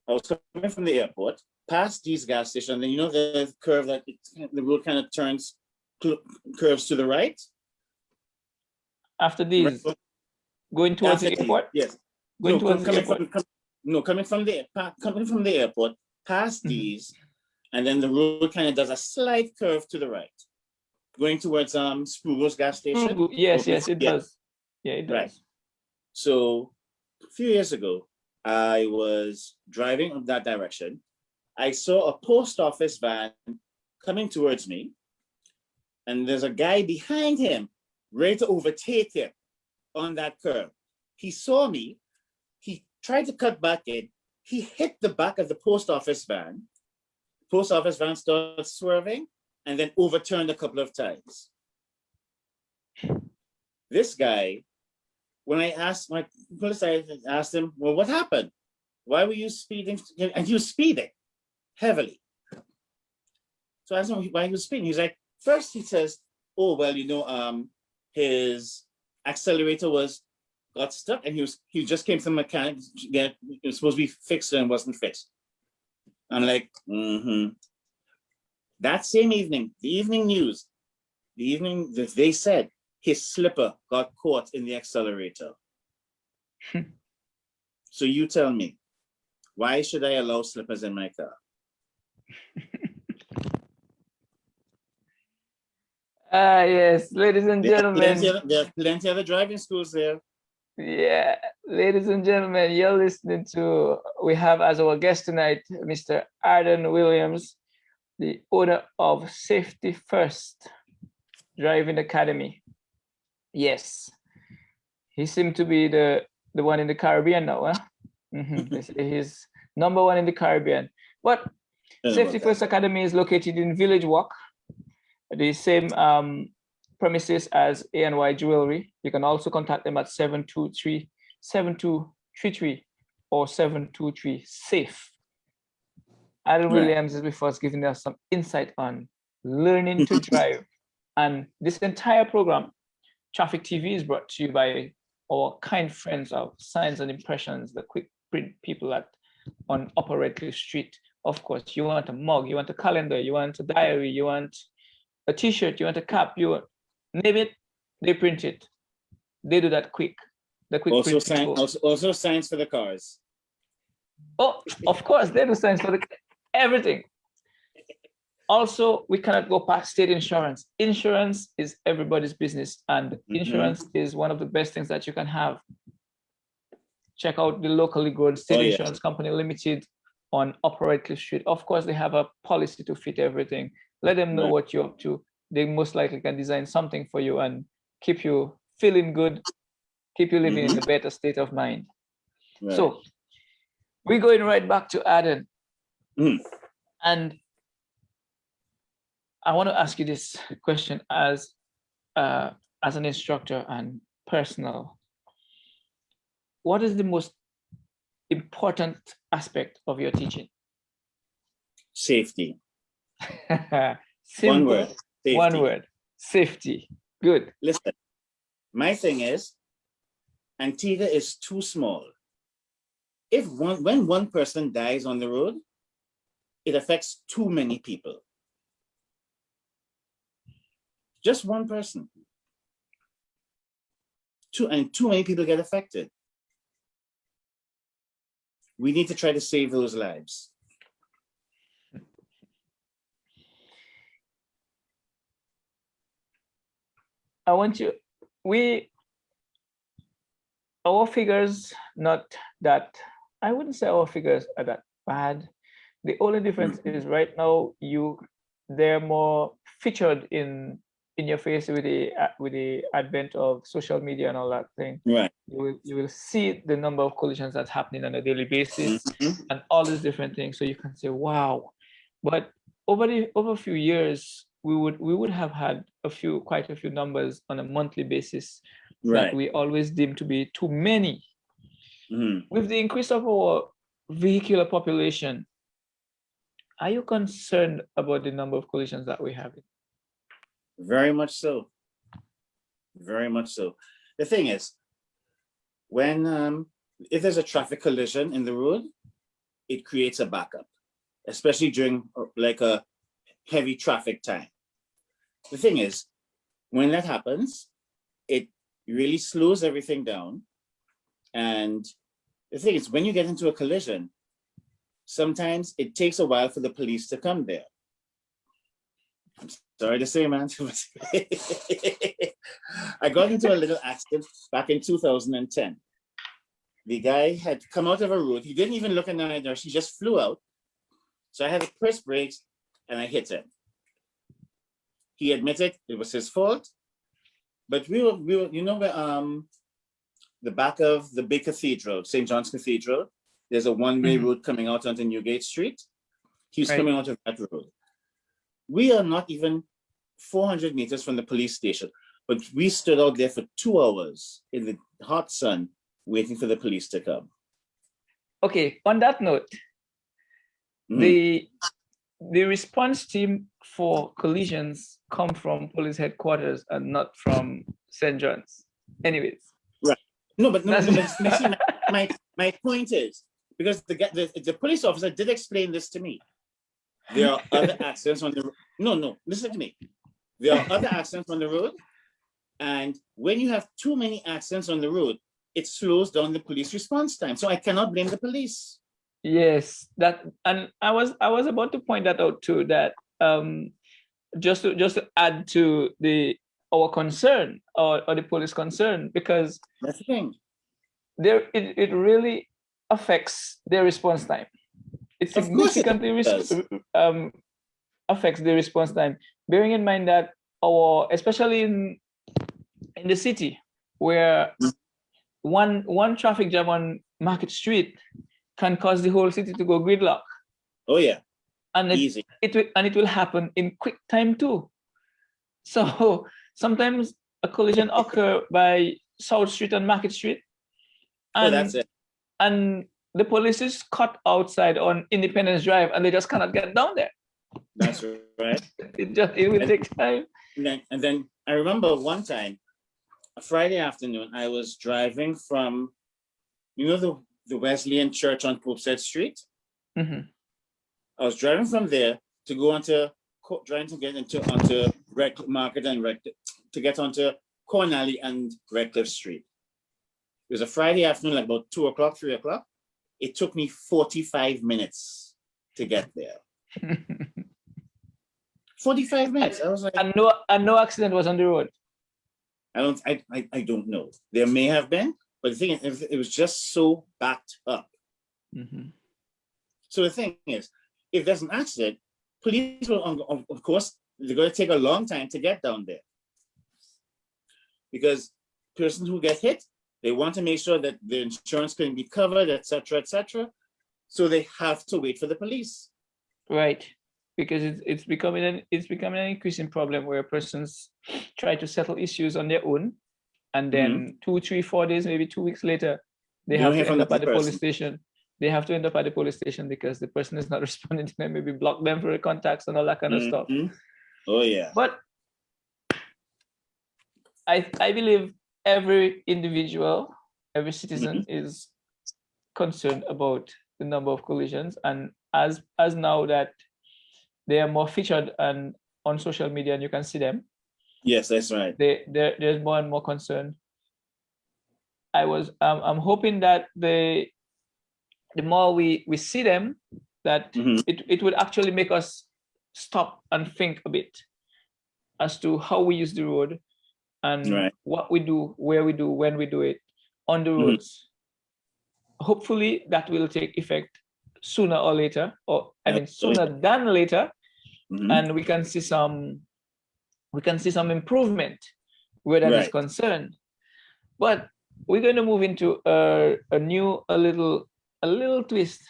I was coming from the airport, past these gas stations, and then you know the curve that the road kind of curves to the right. After these, right. Going towards the airport. Yes. Coming from the airport, past these, and then the road kind of does a slight curve to the right, going towards Sprugo's gas station. Yes, it does. Yeah, it does. Right. So a few years ago, I was driving in that direction. I saw a post office van coming towards me, and there's a guy behind him ready to overtake him on that curve. He saw me, he tried to cut back in, he hit the back of the post office van. Post office van started swerving and then overturned a couple of times. This guy, when I asked my police, I asked him, well, what happened? Why were you speeding? And he was speeding heavily. So I asked him why he was speeding. He's like, first he says, oh, well, you know, his accelerator got stuck and he just came to the mechanic to get, it was supposed to be fixed and wasn't fixed. I'm like, That same evening, the evening news, they said his slipper got caught in the accelerator. So you tell me, why should I allow slippers in my car? Ah, yes, ladies and gentlemen. There are plenty of the driving schools there. Yeah, ladies and gentlemen, you're listening to, we have as our guest tonight, Mr. Arden Williams, the owner of Safety First Driving Academy. Yes, he seemed to be the one in the Caribbean now, huh? They say he's number one in the Caribbean. But Safety First Academy is located in Village Walk, the same premises as A&Y Jewelry. You can also contact them at 723-7233 or 723-SAFE. Adam Williams is with us giving us some insight on learning to drive. And this entire program, Traffic TV, is brought to you by our kind friends of Signs and Impressions, the quick print people on Upper Redcliffe Street. Of course, you want a mug, you want a calendar, you want a diary, you want a t-shirt, you want a cap, you want, name it, they print it. They do that quick. The quick also print. Also signs for the cars. Oh, of course, they do signs for everything. Also, we cannot go past state insurance. Insurance is everybody's business, and insurance is one of the best things that you can have. Check out the locally grown State Insurance Company Limited on Upper Redcliffe Street. Of course, they have a policy to fit everything. Let them know what you're up to. They most likely can design something for you and keep you feeling good, keep you living in a better state of mind. So we're going right back to Adam. And I want to ask you this question as an instructor and personal. What is the most important aspect of your teaching? Safety. Simple, one word. Safety. One word. Safety. Good. Listen, my thing is, Antigua is too small. When one person dies on the road, it affects too many people. Just one person. Too many people get affected. We need to try to save those lives. I want you, our figures, not that, I wouldn't say our figures are that bad. The only difference is right now, they're more featured in your face with the advent of social media and all that thing. Right. You will see the number of collisions that's happening on a daily basis and all these different things. So you can say, wow. But over a few years, we would have had quite a few numbers on a monthly basis that we always deem to be too many. With the increase of our vehicular population, are you concerned about the number of collisions that we have? Very much so. Very much so. The thing is, when if there's a traffic collision in the road, it creates a backup, especially during like a heavy traffic time. The thing is, when that happens, it really slows everything down. And the thing is, when you get into a collision, sometimes it takes a while for the police to come there. I'm sorry to say, man. I got into a little accident back in 2010. The guy had come out of a road. He didn't even look in the eye. She just flew out. So I had to press brakes and I hit him. He admitted it was his fault. But we were, you know, where the back of the big cathedral, St. John's Cathedral, there's a one-way road coming out onto Newgate Street. He's coming out of that road. We are not even 400 meters from the police station, but we stood out there for 2 hours in the hot sun waiting for the police to come. Okay, on that note, the response team for collisions come from police headquarters and not from St. John's. Anyways. Right. No, but my point is, because the police officer did explain this to me. There are other accidents on the road. No, listen to me. There are other accidents on the road. And when you have too many accidents on the road, it slows down the police response time. So I cannot blame the police. Yes, and I was about to point that out too, that just to add to our concern or the police concern, because That's the thing. it really affects their response time. It Of course it significantly does. affects the response time. Bearing in mind that especially in the city, where one traffic jam on Market Street can cause the whole city to go gridlock. Oh yeah, and easy. It will happen in quick time too. So sometimes a collision occur by South Street and Market Street, Oh, that's and it. and the police is caught outside on Independence Drive, and they just cannot get down there. That's right. It will take time. And then I remember one time, a Friday afternoon, I was driving from, the Wesleyan Church on Pope's Street. Mm-hmm. I was driving from there to go trying to get onto Market and to get onto Cornally and Redcliffe Street. It was a Friday afternoon, like about 2 o'clock, 3 o'clock. It took me 45 minutes to get there. 45 minutes. I was like, and no accident was on the road. I don't know. There may have been, but the thing is, it was just so backed up. Mm-hmm. So the thing is, if there's an accident, police will, of course, they're going to take a long time to get down there, because persons who get hit, they want to make sure that the insurance can be covered, etc., etc. So they have to wait for the police. Right, because it's becoming an increasing problem where persons try to settle issues on their own, and then 2, 3, 4 days, maybe 2 weeks later, they have to end up at the police station. They have to end up at the police station because the person is not responding to them, maybe block them for the contacts and all that kind of stuff. Oh yeah. But I believe every individual, every citizen is concerned about the number of collisions, and as now that they are more featured and on social media and you can see them. Yes, that's right. There's more and more concern. I'm hoping that the more we see them, that it would actually make us stop and think a bit as to how we use the road and what we do, where we do, when we do it on the roads. Hopefully that will take effect sooner or later, or sooner than later, and we can see some improvement where that is concerned. But we're going to move into a little twist.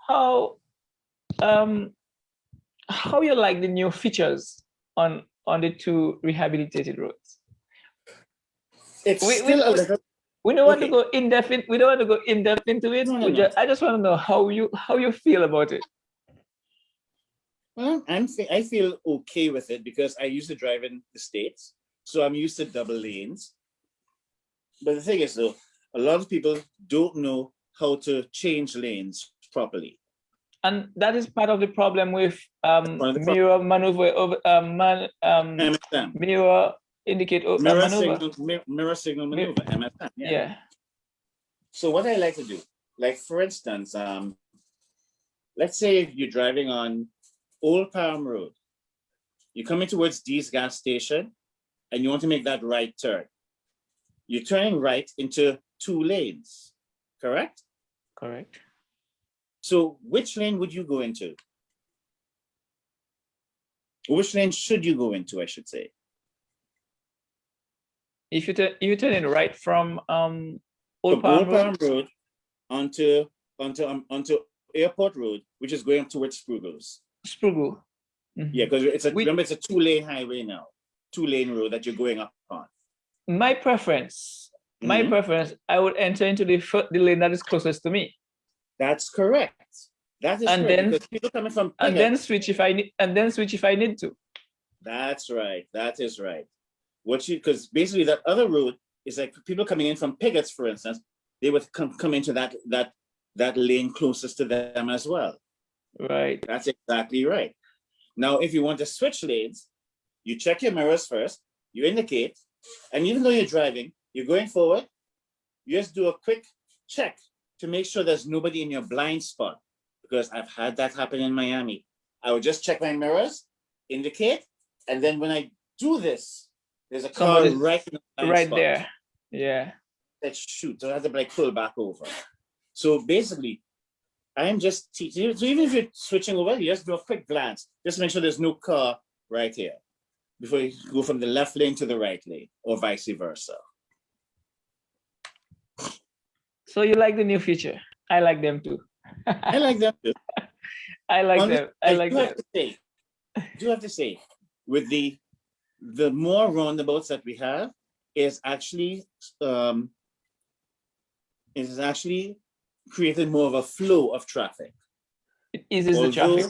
How you like the new features on the 2 rehabilitated roads? We don't want to go in depth. We don't want to go in depth into it. I just want to know how you feel about it. Well, I feel okay with it because I used to drive in the States, so I'm used to double lanes. But the thing is, though, a lot of people don't know how to change lanes properly. And that is part of the problem with mirror maneuver over mirror indicate maneuver. Mirror signal maneuver, MSM. Yeah. So what I like to do, like for instance, let's say you're driving on Old Palm Road. You're coming towards Dee's gas station and you want to make that right turn. You're turning right into 2 lanes, correct? Correct. So which lane would you go into? Which lane should you go into, I should say? If you turn in right from Old Palm Road onto Airport Road, which is going towards Spruggles. Spruggle. Yeah, because remember it's a 2-lane highway now, 2-lane road that you're going up on. My preference, I would enter into the lane that is closest to me. That's correct. That is correct. Then people coming from and then switch if I need to. That's right. That is right. Because basically that other road is like people coming in from Pigot's, for instance, they would come into that lane closest to them as well. Right. That's exactly right. Now, if you want to switch lanes, you check your mirrors first, you indicate, and even though you're driving, you're going forward, you just do a quick check to make sure there's nobody in your blind spot, because I've had that happen in Miami. I would just check my mirrors, indicate, and then when I do this, there's a car Somebody's right in the blind right spot. there. Yeah. That shoot, so I have to like pull back over. So basically, I'm just teaching. So even if you're switching over, you just do a quick glance. Just make sure there's no car right here before you go from the left lane to the right lane, or vice versa. So you like the new feature? I like them too. I like that too. I like Honestly, them. I like do them. have to say, with the more roundabouts that we have, is actually created more of a flow of traffic. It eases the traffic.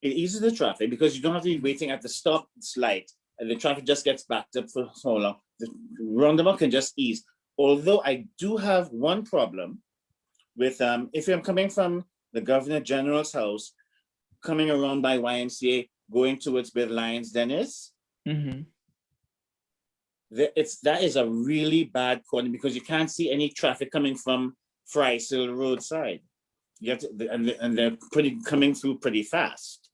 It eases the traffic because you don't have to be waiting at the stop light and the traffic just gets backed up for so long. The roundabout can just ease. Although I do have one problem with if I'm coming from the Governor General's house, coming around by YMCA, going towards where the Lions Den is, that is a really bad corner because you can't see any traffic coming from Fry's Hill roadside. You have to, and they're coming through pretty fast.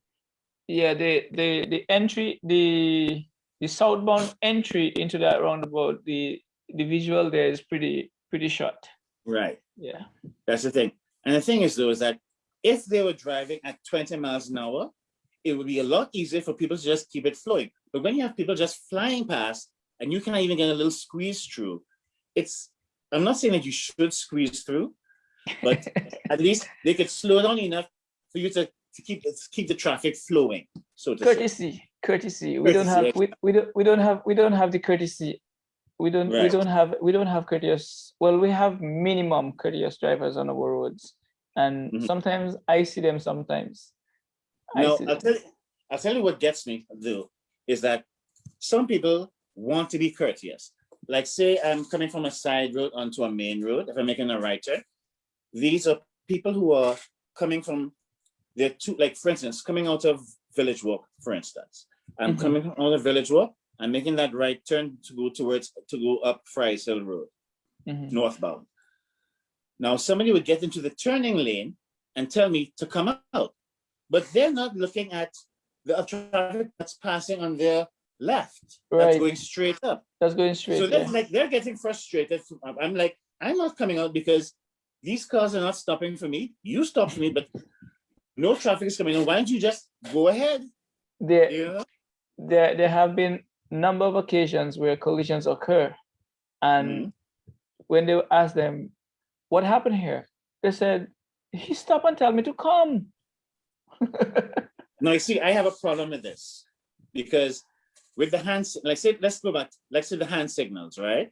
Yeah, the entry, the southbound entry into that roundabout, the visual there is pretty short. Right. Yeah. That's the thing. And the thing is though, is that if they were driving at 20 miles an hour, it would be a lot easier for people to just keep it flowing. But when you have people just flying past and you cannot even get a little squeeze through, I'm not saying that you should squeeze through, but at least they could slow down enough for you to keep the traffic flowing. So to courtesy. We don't have the courtesy. We don't have courteous. Well, we have minimum courteous drivers on our roads, and sometimes I see them. Sometimes. No, I'll tell you what gets me though is that some people want to be courteous. Like say I'm coming from a side road onto a main road. If I'm making a right turn, these are people who are coming from. They're two, like for instance, coming out of Village Walk, for instance. I'm coming out of Village Walk. I'm making that right turn to go up Fry's Hill Road, northbound. Now somebody would get into the turning lane and tell me to come out, but they're not looking at the traffic that's passing on their left. Right. That's going straight up. That's going straight. So they're getting frustrated. I'm like, I'm not coming out because these cars are not stopping for me. You stop for me, but no traffic is coming in. Why don't you just go ahead? There have been a number of occasions where collisions occur, and when they ask them, "What happened here?" they said, "He stopped and tell me to come." No, you see, I have a problem with this because with the hands, let's go back. Let's say the hand signals, right?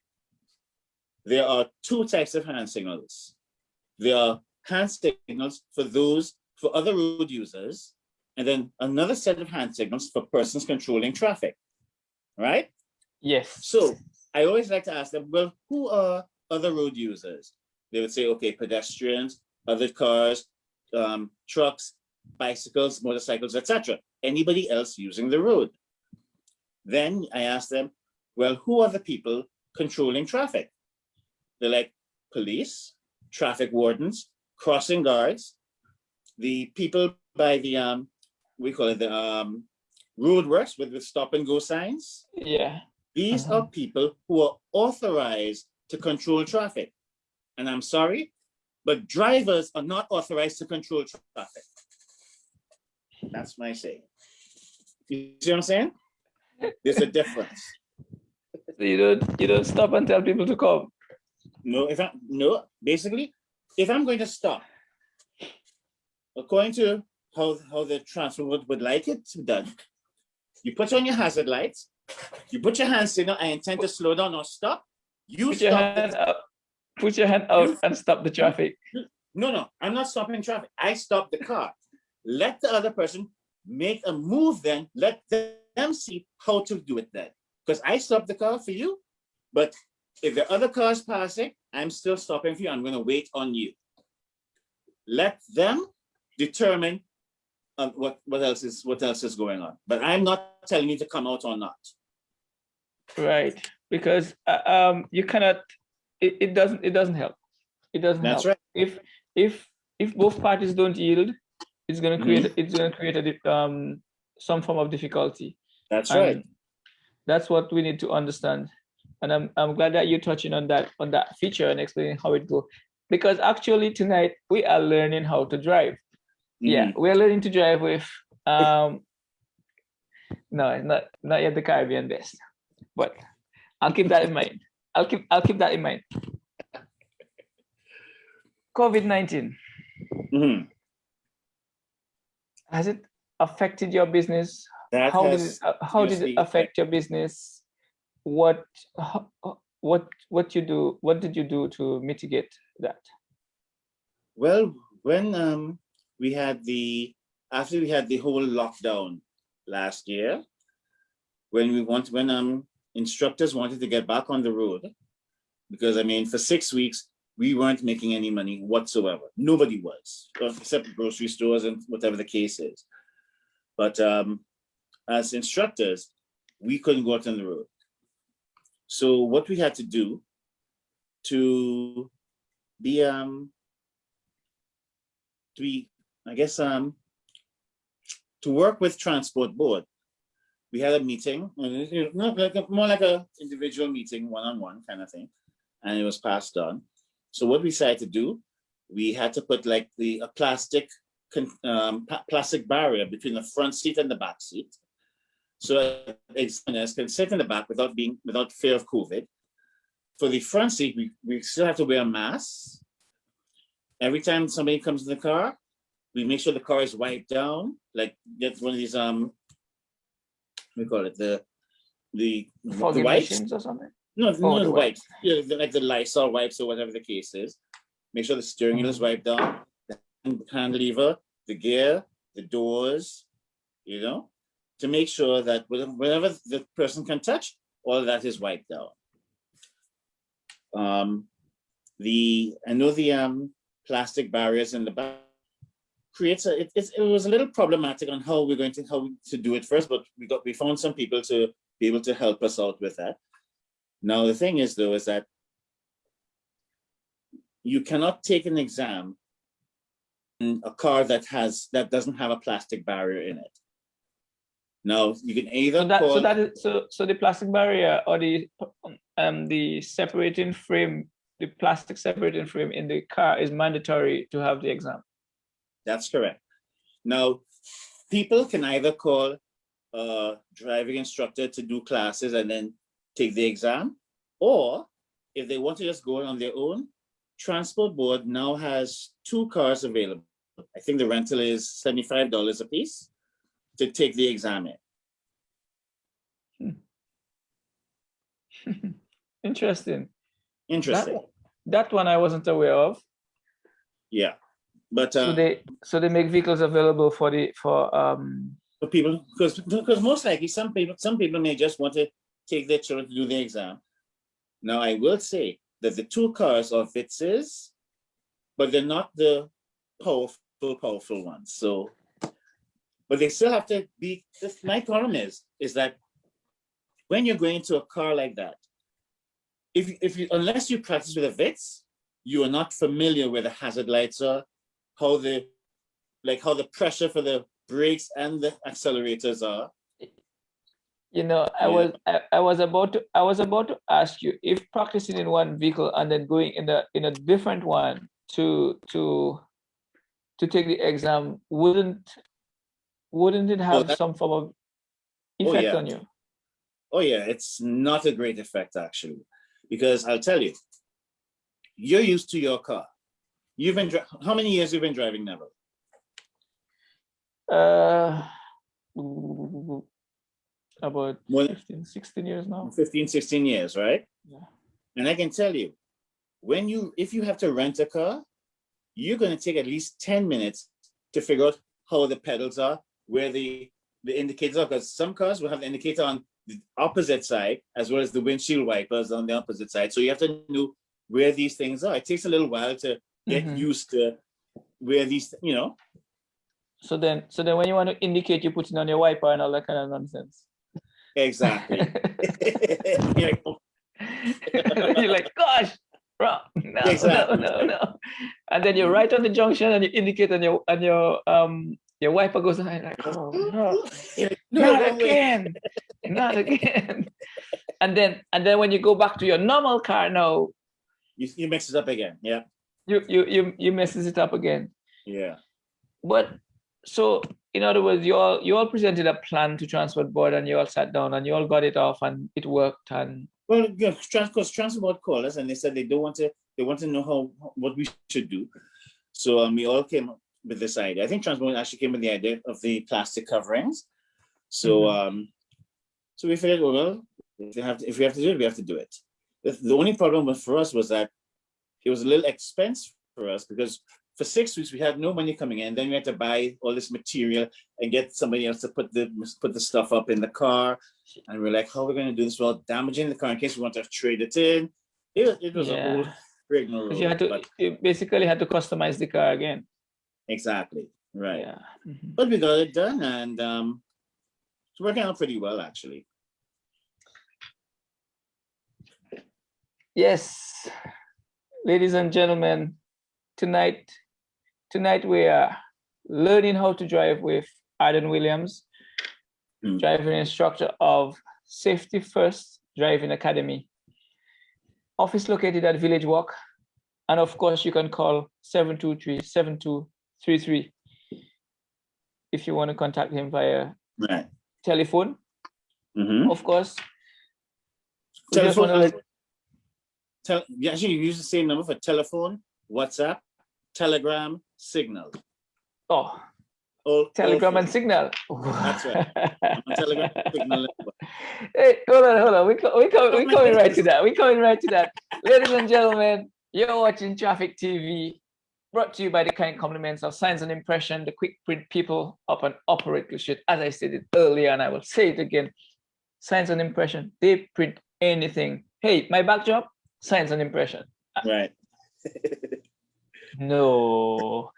There are two types of hand signals. There are hand signals for other road users, and then another set of hand signals for persons controlling traffic, right? Yes. So I always like to ask them, well, who are other road users? They would say, okay, pedestrians, other cars, trucks, bicycles, motorcycles, etc. Anybody else using the road. Then I ask them, well, who are the people controlling traffic? They're like police, traffic wardens, crossing guards, the people by the roadworks with the stop and go signs. Yeah. These are people who are authorized to control traffic. And I'm sorry, but drivers are not authorized to control traffic. That's my saying. You see what I'm saying? There's a difference. So you don't stop and tell people to come. Basically, if I'm going to stop, according to how the transport would like it done, you put on your hazard lights, you put your hand signal, I intend to slow down or stop. Put your hand out and stop the traffic. No, I'm not stopping traffic. I stop the car. Let the other person make a move then. Let them see how to do it then. Because I stopped the car for you, but if the other car's passing, I'm still stopping for you. I'm going to wait on you. Let them determine what else is going on. But I'm not telling you to come out or not. Right, because you cannot. It doesn't help. It doesn't That's help. Right. If both parties don't yield, it's going to create some form of difficulty. That's And right. that's what we need to understand. And I'm glad that you're touching on that feature and explaining how it goes. Because actually tonight we are learning how to drive. Yeah, Mhm. we are learning to drive with no, not yet the Caribbean best. But I'll keep that in mind. I'll keep that in mind. COVID-19. Mhm. Has it affected your business? That How did has it seriously affect your business? What what you do? What did you do to mitigate that? well, when we had the after we had the whole lockdown last year, when instructors wanted to get back on the road, because I mean for 6 weeks we weren't making any money whatsoever. Nobody was, except grocery stores and whatever the case is. But as instructors, we couldn't go out on the road. So what we had to do to be to be, I guess to work with Transport Board, we had a meeting, not like more like a individual meeting, one-on-one kind of thing, and it was passed on. So what we decided to do, we had to put like a plastic barrier between the front seat and the back seat, so examiners can sit in the back without fear of COVID. For the front seat, we still have to wear a mask. Every time somebody comes in the car, we make sure the car is wiped down, like get one of these we call it the Fogging wipes. machines or something? No, Oh, the the wipes. Yeah, like the Lysol wipes or whatever the case is. Make sure the steering wheel is wiped down, the hand lever, the gear, the doors, to make sure that whatever the person can touch, all of that is wiped down. I know the plastic barriers in the back creates it was a little problematic on how to do it first, but we found some people to be able to help us out with that. Now the thing is though is that you cannot take an exam in a car that doesn't have a plastic barrier in it. Now you can either so the plastic barrier or the separating frame, the plastic separating frame in the car is mandatory to have the exam. That's correct. Now people can either call a driving instructor to do classes and then take the exam, or if they want to just go on their own, Transport Board now has 2 cars available. I think the rental is $75 a piece to take the exam in. Interesting. Interesting. That one I wasn't aware of. Yeah, but so they make vehicles available for people, because most likely some people may just want to take their children to do the exam. Now I will say that the 2 cars are Vitzes, but they're not the powerful ones. So, but they still have to be. My problem is that when you're going to a car like that, if you unless you practice with a Vitz, you are not familiar where the hazard lights are, how the pressure for the brakes and the accelerators are. I was about to ask you if practicing in one vehicle and then going in a different one to take the exam, wouldn't it have some form of effect on you? Oh yeah, it's not a great effect actually, because I'll tell you, you're used to your car. You've been how many years you've been driving, Neville? About 15, 16 years now. 15, 16 years, right? Yeah. And I can tell you, if you have to rent a car, you're going to take at least 10 minutes to figure out how the pedals are, where the indicators are, because some cars will have the indicator on the opposite side as well as the windshield wipers on the opposite side. So you have to know where these things are. It takes a little while to get used to where these, So then when you want to indicate, you're putting on your wiper and all that kind of nonsense. Exactly. You're like, gosh, bro, no. And then you're right on the junction and you indicate on your Your wiper goes on, like, oh no, No, not wrong way. again, not again. And then when you go back to your normal car now, You mix it up again. Yeah. you messes it up again. Yeah. But so in other words, you all presented a plan to transport board, and you all sat down and you all got it off and it worked. And Well, yeah, because transport called us and they said they want to know what we should do. So we all came up with this idea. I think transport actually came with the idea of the plastic coverings. So so we figured, well, if we have to do it, we have to do it. The only problem for us was that it was a little expense for us because for 6 weeks we had no money coming in. Then we had to buy all this material and get somebody else to put the stuff up in the car. And we're like, how are we going to do this without damaging the car in case we want to trade it in? It was a whole rigmarole. You basically had to customize the car again. Exactly. Right. Yeah. But we got it done, and it's working out pretty well, actually. Yes, ladies and gentlemen, tonight we are learning how to drive with Arden Williams, driving instructor of Safety First Driving Academy. Office located at Village Walk, and of course you can call 723-7233 if you want to contact him via telephone. Of course. Telephone. Actually, you use the same number for telephone, WhatsApp, Telegram, Signal. Oh, Telegram and Signal. That's right. Telegram, Signal. Hey, hold on. We're coming right to that. Ladies and gentlemen, you're watching Traffic TV, brought to you by the kind compliments of Signs and Impression, the quick print people up on Upper Redcliffe Street. As I stated earlier, and I will say it again, Signs and Impression, they print anything. Hey, my backdrop, Signs and Impression. Right. No.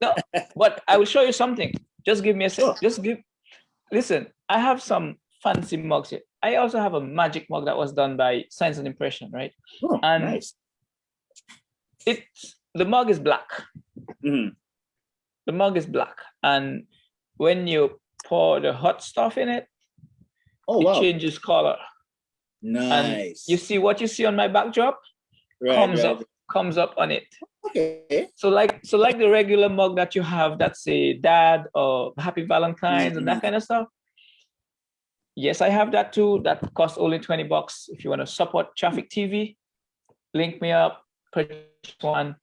No, but I will show you something. Just give me a second. Listen, I have some fancy mugs here. I also have a magic mug that was done by Signs and Impression, right? Oh, and nice. The mug is black. The mug is black. And when you pour the hot stuff in it, it changes color. Nice. And you see what you see on my backdrop? Comes up on it. Okay. So like the regular mug that you have that say Dad or Happy Valentine's and that kind of stuff. Yes, I have that too. That costs only $20. If you want to support Traffic TV, link me up, purchase one.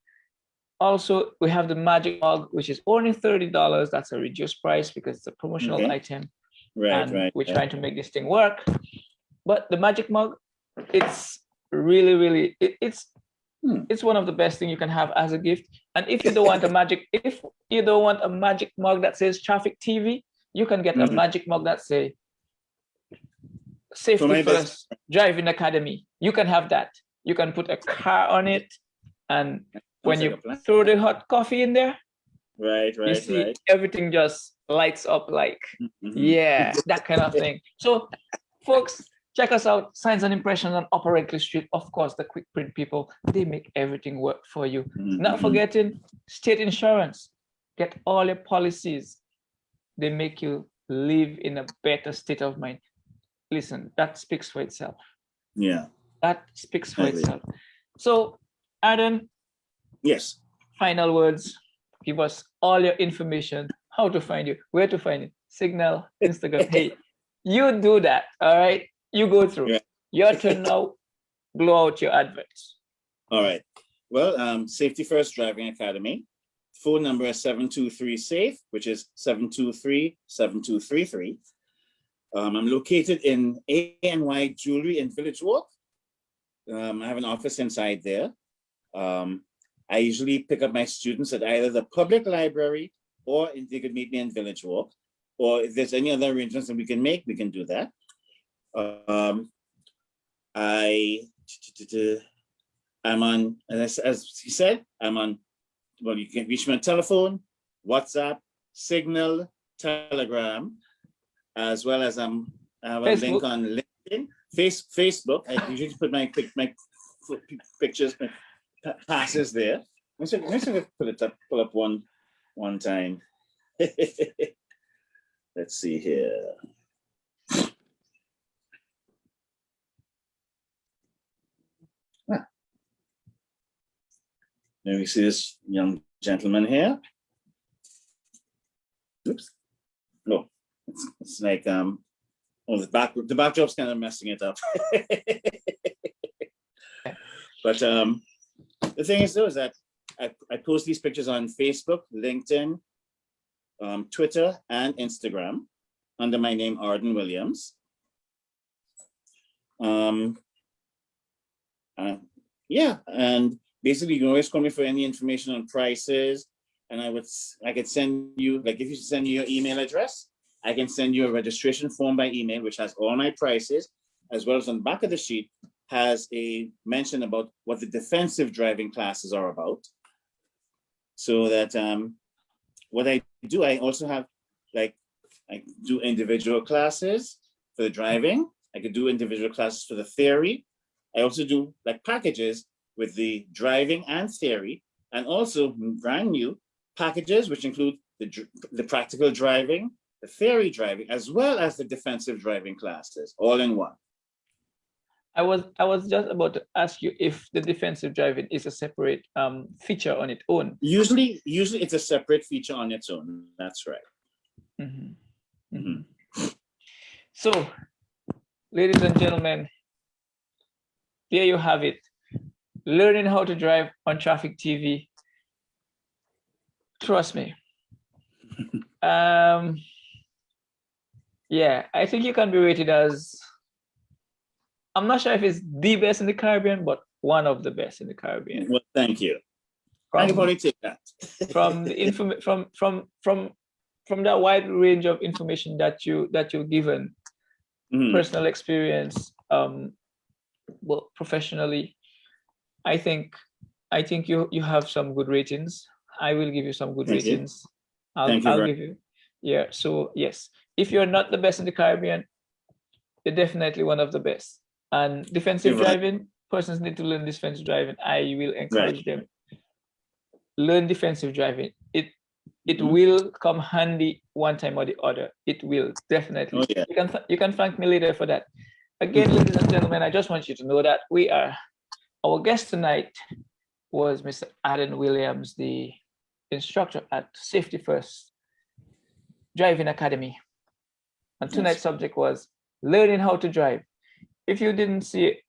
Also, we have the magic mug, which is only $30. That's a reduced price because it's a promotional item. Right. We're trying to make this thing work. But the magic mug, it's really, it's one of the best things you can have as a gift. And if you don't want a magic mug that says Traffic TV, you can get a magic mug that say Safety First Driving Academy. You can have that. You can put a car on it, and when you throw the hot coffee in there, you see everything just lights up like, that kind of thing. So, folks, check us out, Signs and Impressions on Upper Redcliffe Street. Of course, the quick print people, they make everything work for you. Not forgetting state insurance. Get all your policies. They make you live in a better state of mind. Listen, that speaks for itself. Yeah. That speaks for itself. So, Adam. Yes. Final words. Give us all your information. How to find you. Where to find it. Signal, Instagram. Hey, you do that. All right. You go through. Yeah. Your turn now. Blow out your adverts. All right. Well, Safety First Driving Academy. Phone number is 723-SAFE, which is 723-7233. I'm located in A&Y Jewelry in Village Walk. I have an office inside there. I usually pick up my students at either the public library or if they could meet me in Village Walk. Or if there's any other arrangements that we can make, we can do that. I'm on, as he said, well, you can reach me on telephone, WhatsApp, Signal, Telegram, as well as I have a link on LinkedIn, Facebook. I usually put my pictures, my passes there. Let me see if I pull up one time. Let's see here. Now we see this young gentleman here. Oops. No, it's like oh, the backdrop's kind of messing it up. But the thing is though is that I post these pictures on Facebook, LinkedIn, Twitter, and Instagram under my name, Arden Williams. Yeah, and basically you can always call me for any information on prices, and I could send you, like if you send me your email address, I can send you a registration form by email, which has all my prices, as well as on the back of the sheet has a mention about what the defensive driving classes are about. So that what I do, I also have, like, I do individual classes for the driving. I could do individual classes for the theory. I also do like packages with the driving and theory, and also brand new packages, which include the practical driving, the theory driving, as well as the defensive driving classes, all in one. I was just about to ask you if the defensive driving is a separate feature on its own. Usually it's a separate feature on its own. That's right. Mm-hmm. Mm-hmm. So, ladies and gentlemen, there you have it. Learning how to drive on Traffic TV. Trust me. Yeah, I think you can be rated as, I'm not sure if it's the best in the Caribbean, but one of the best in the Caribbean. Well, thank you. I can probably take that. From the from that wide range of information that you're given, personal experience, well, professionally, I think you have some good ratings. I will give you some good ratings. I'll give you. Yeah. So yes, if you're not the best in the Caribbean, you're definitely one of the best. And defensive driving, persons need to learn defensive driving. I will encourage them. Learn defensive driving. It will come handy one time or the other. It will definitely. Oh, yeah. You can thank me later for that. Again, ladies and gentlemen, I just want you to know that our guest tonight was Mr. Arden Williams, the instructor at Safety First Driving Academy. And tonight's subject was learning how to drive. If you didn't see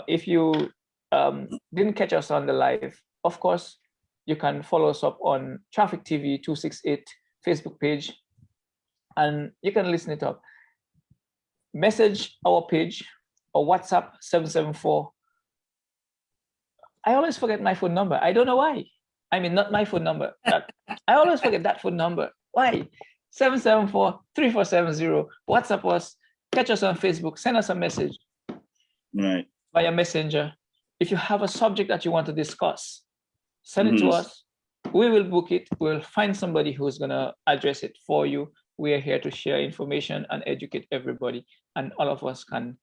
if you didn't catch us on the live, of course, you can follow us up on Traffic TV 268 Facebook page, and you can listen it up. Message our page or WhatsApp 774. I always forget my phone number. I don't know why. I mean, not my phone number. I always forget that phone number. Why? 774-3470. WhatsApp us. Catch us on Facebook. Send us a message. Right. Via Messenger. If you have a subject that you want to discuss, send it to us. We will book it. We'll find somebody who's going to address it for you. We are here to share information and educate everybody, and all of us can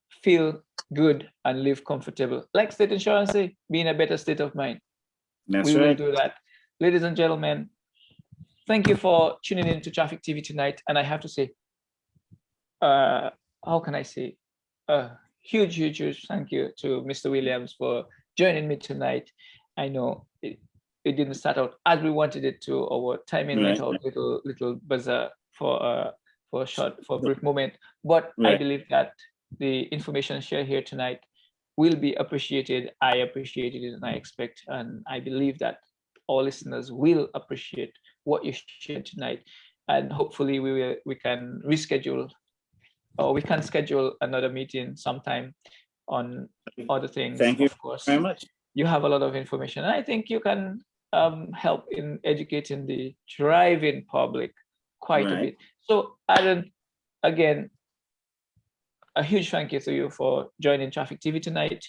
feel good and live comfortable. Like State Insurance say, be in a better state of mind. We will do that. Ladies and gentlemen, thank you for tuning in to Traffic TV tonight. And I have to say, how can I say, huge thank you to Mr. Williams for joining me tonight. I know it didn't start out as we wanted it to. Our timing went out little bizarre for a brief moment, but I believe that the information shared here tonight will be appreciated. I appreciate it, and I expect, and I believe that all listeners will appreciate what you shared tonight. And hopefully we can reschedule, or we can schedule another meeting sometime on other things. Thank you, of course, very much. You have a lot of information, and I think you can help in educating the driving public quite a bit. So, Aaron, again, a huge thank you to you for joining Traffic TV tonight.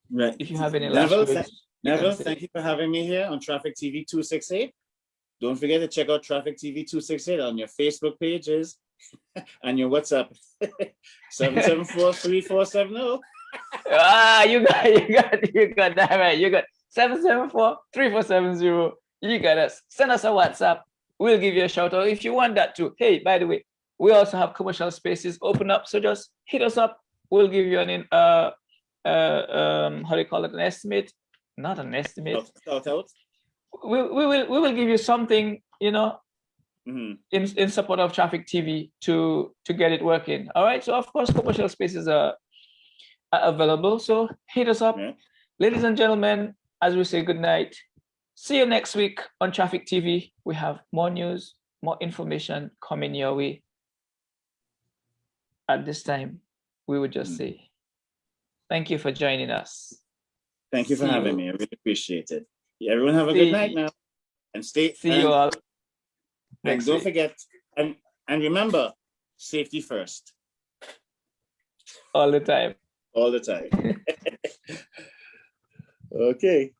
Right. If you have any last words. Neville, thank you for having me here on Traffic TV 268. Don't forget to check out Traffic TV 268 on your Facebook pages and your WhatsApp 774-3470. You got that right. You got 774-3470. You got us. Send us a WhatsApp. we'll give you a shout out if you want that too. Hey, by the way, we also have commercial spaces open up, so just hit us up. We'll give you an how do you call it, an estimate? Not an estimate. Out. We will give you something, you know, in support of Traffic TV to get it working. All right. So of course, commercial spaces are available. So hit us up, ladies and gentlemen. As we say good night. See you next week on Traffic TV. We have more news, more information coming your way. At this time, we would just say thank you for joining us. Thank you for having me. I really appreciate it. Yeah, everyone have a good night now. And see you all. And don't forget, and remember, safety first. All the time. All the time. Okay.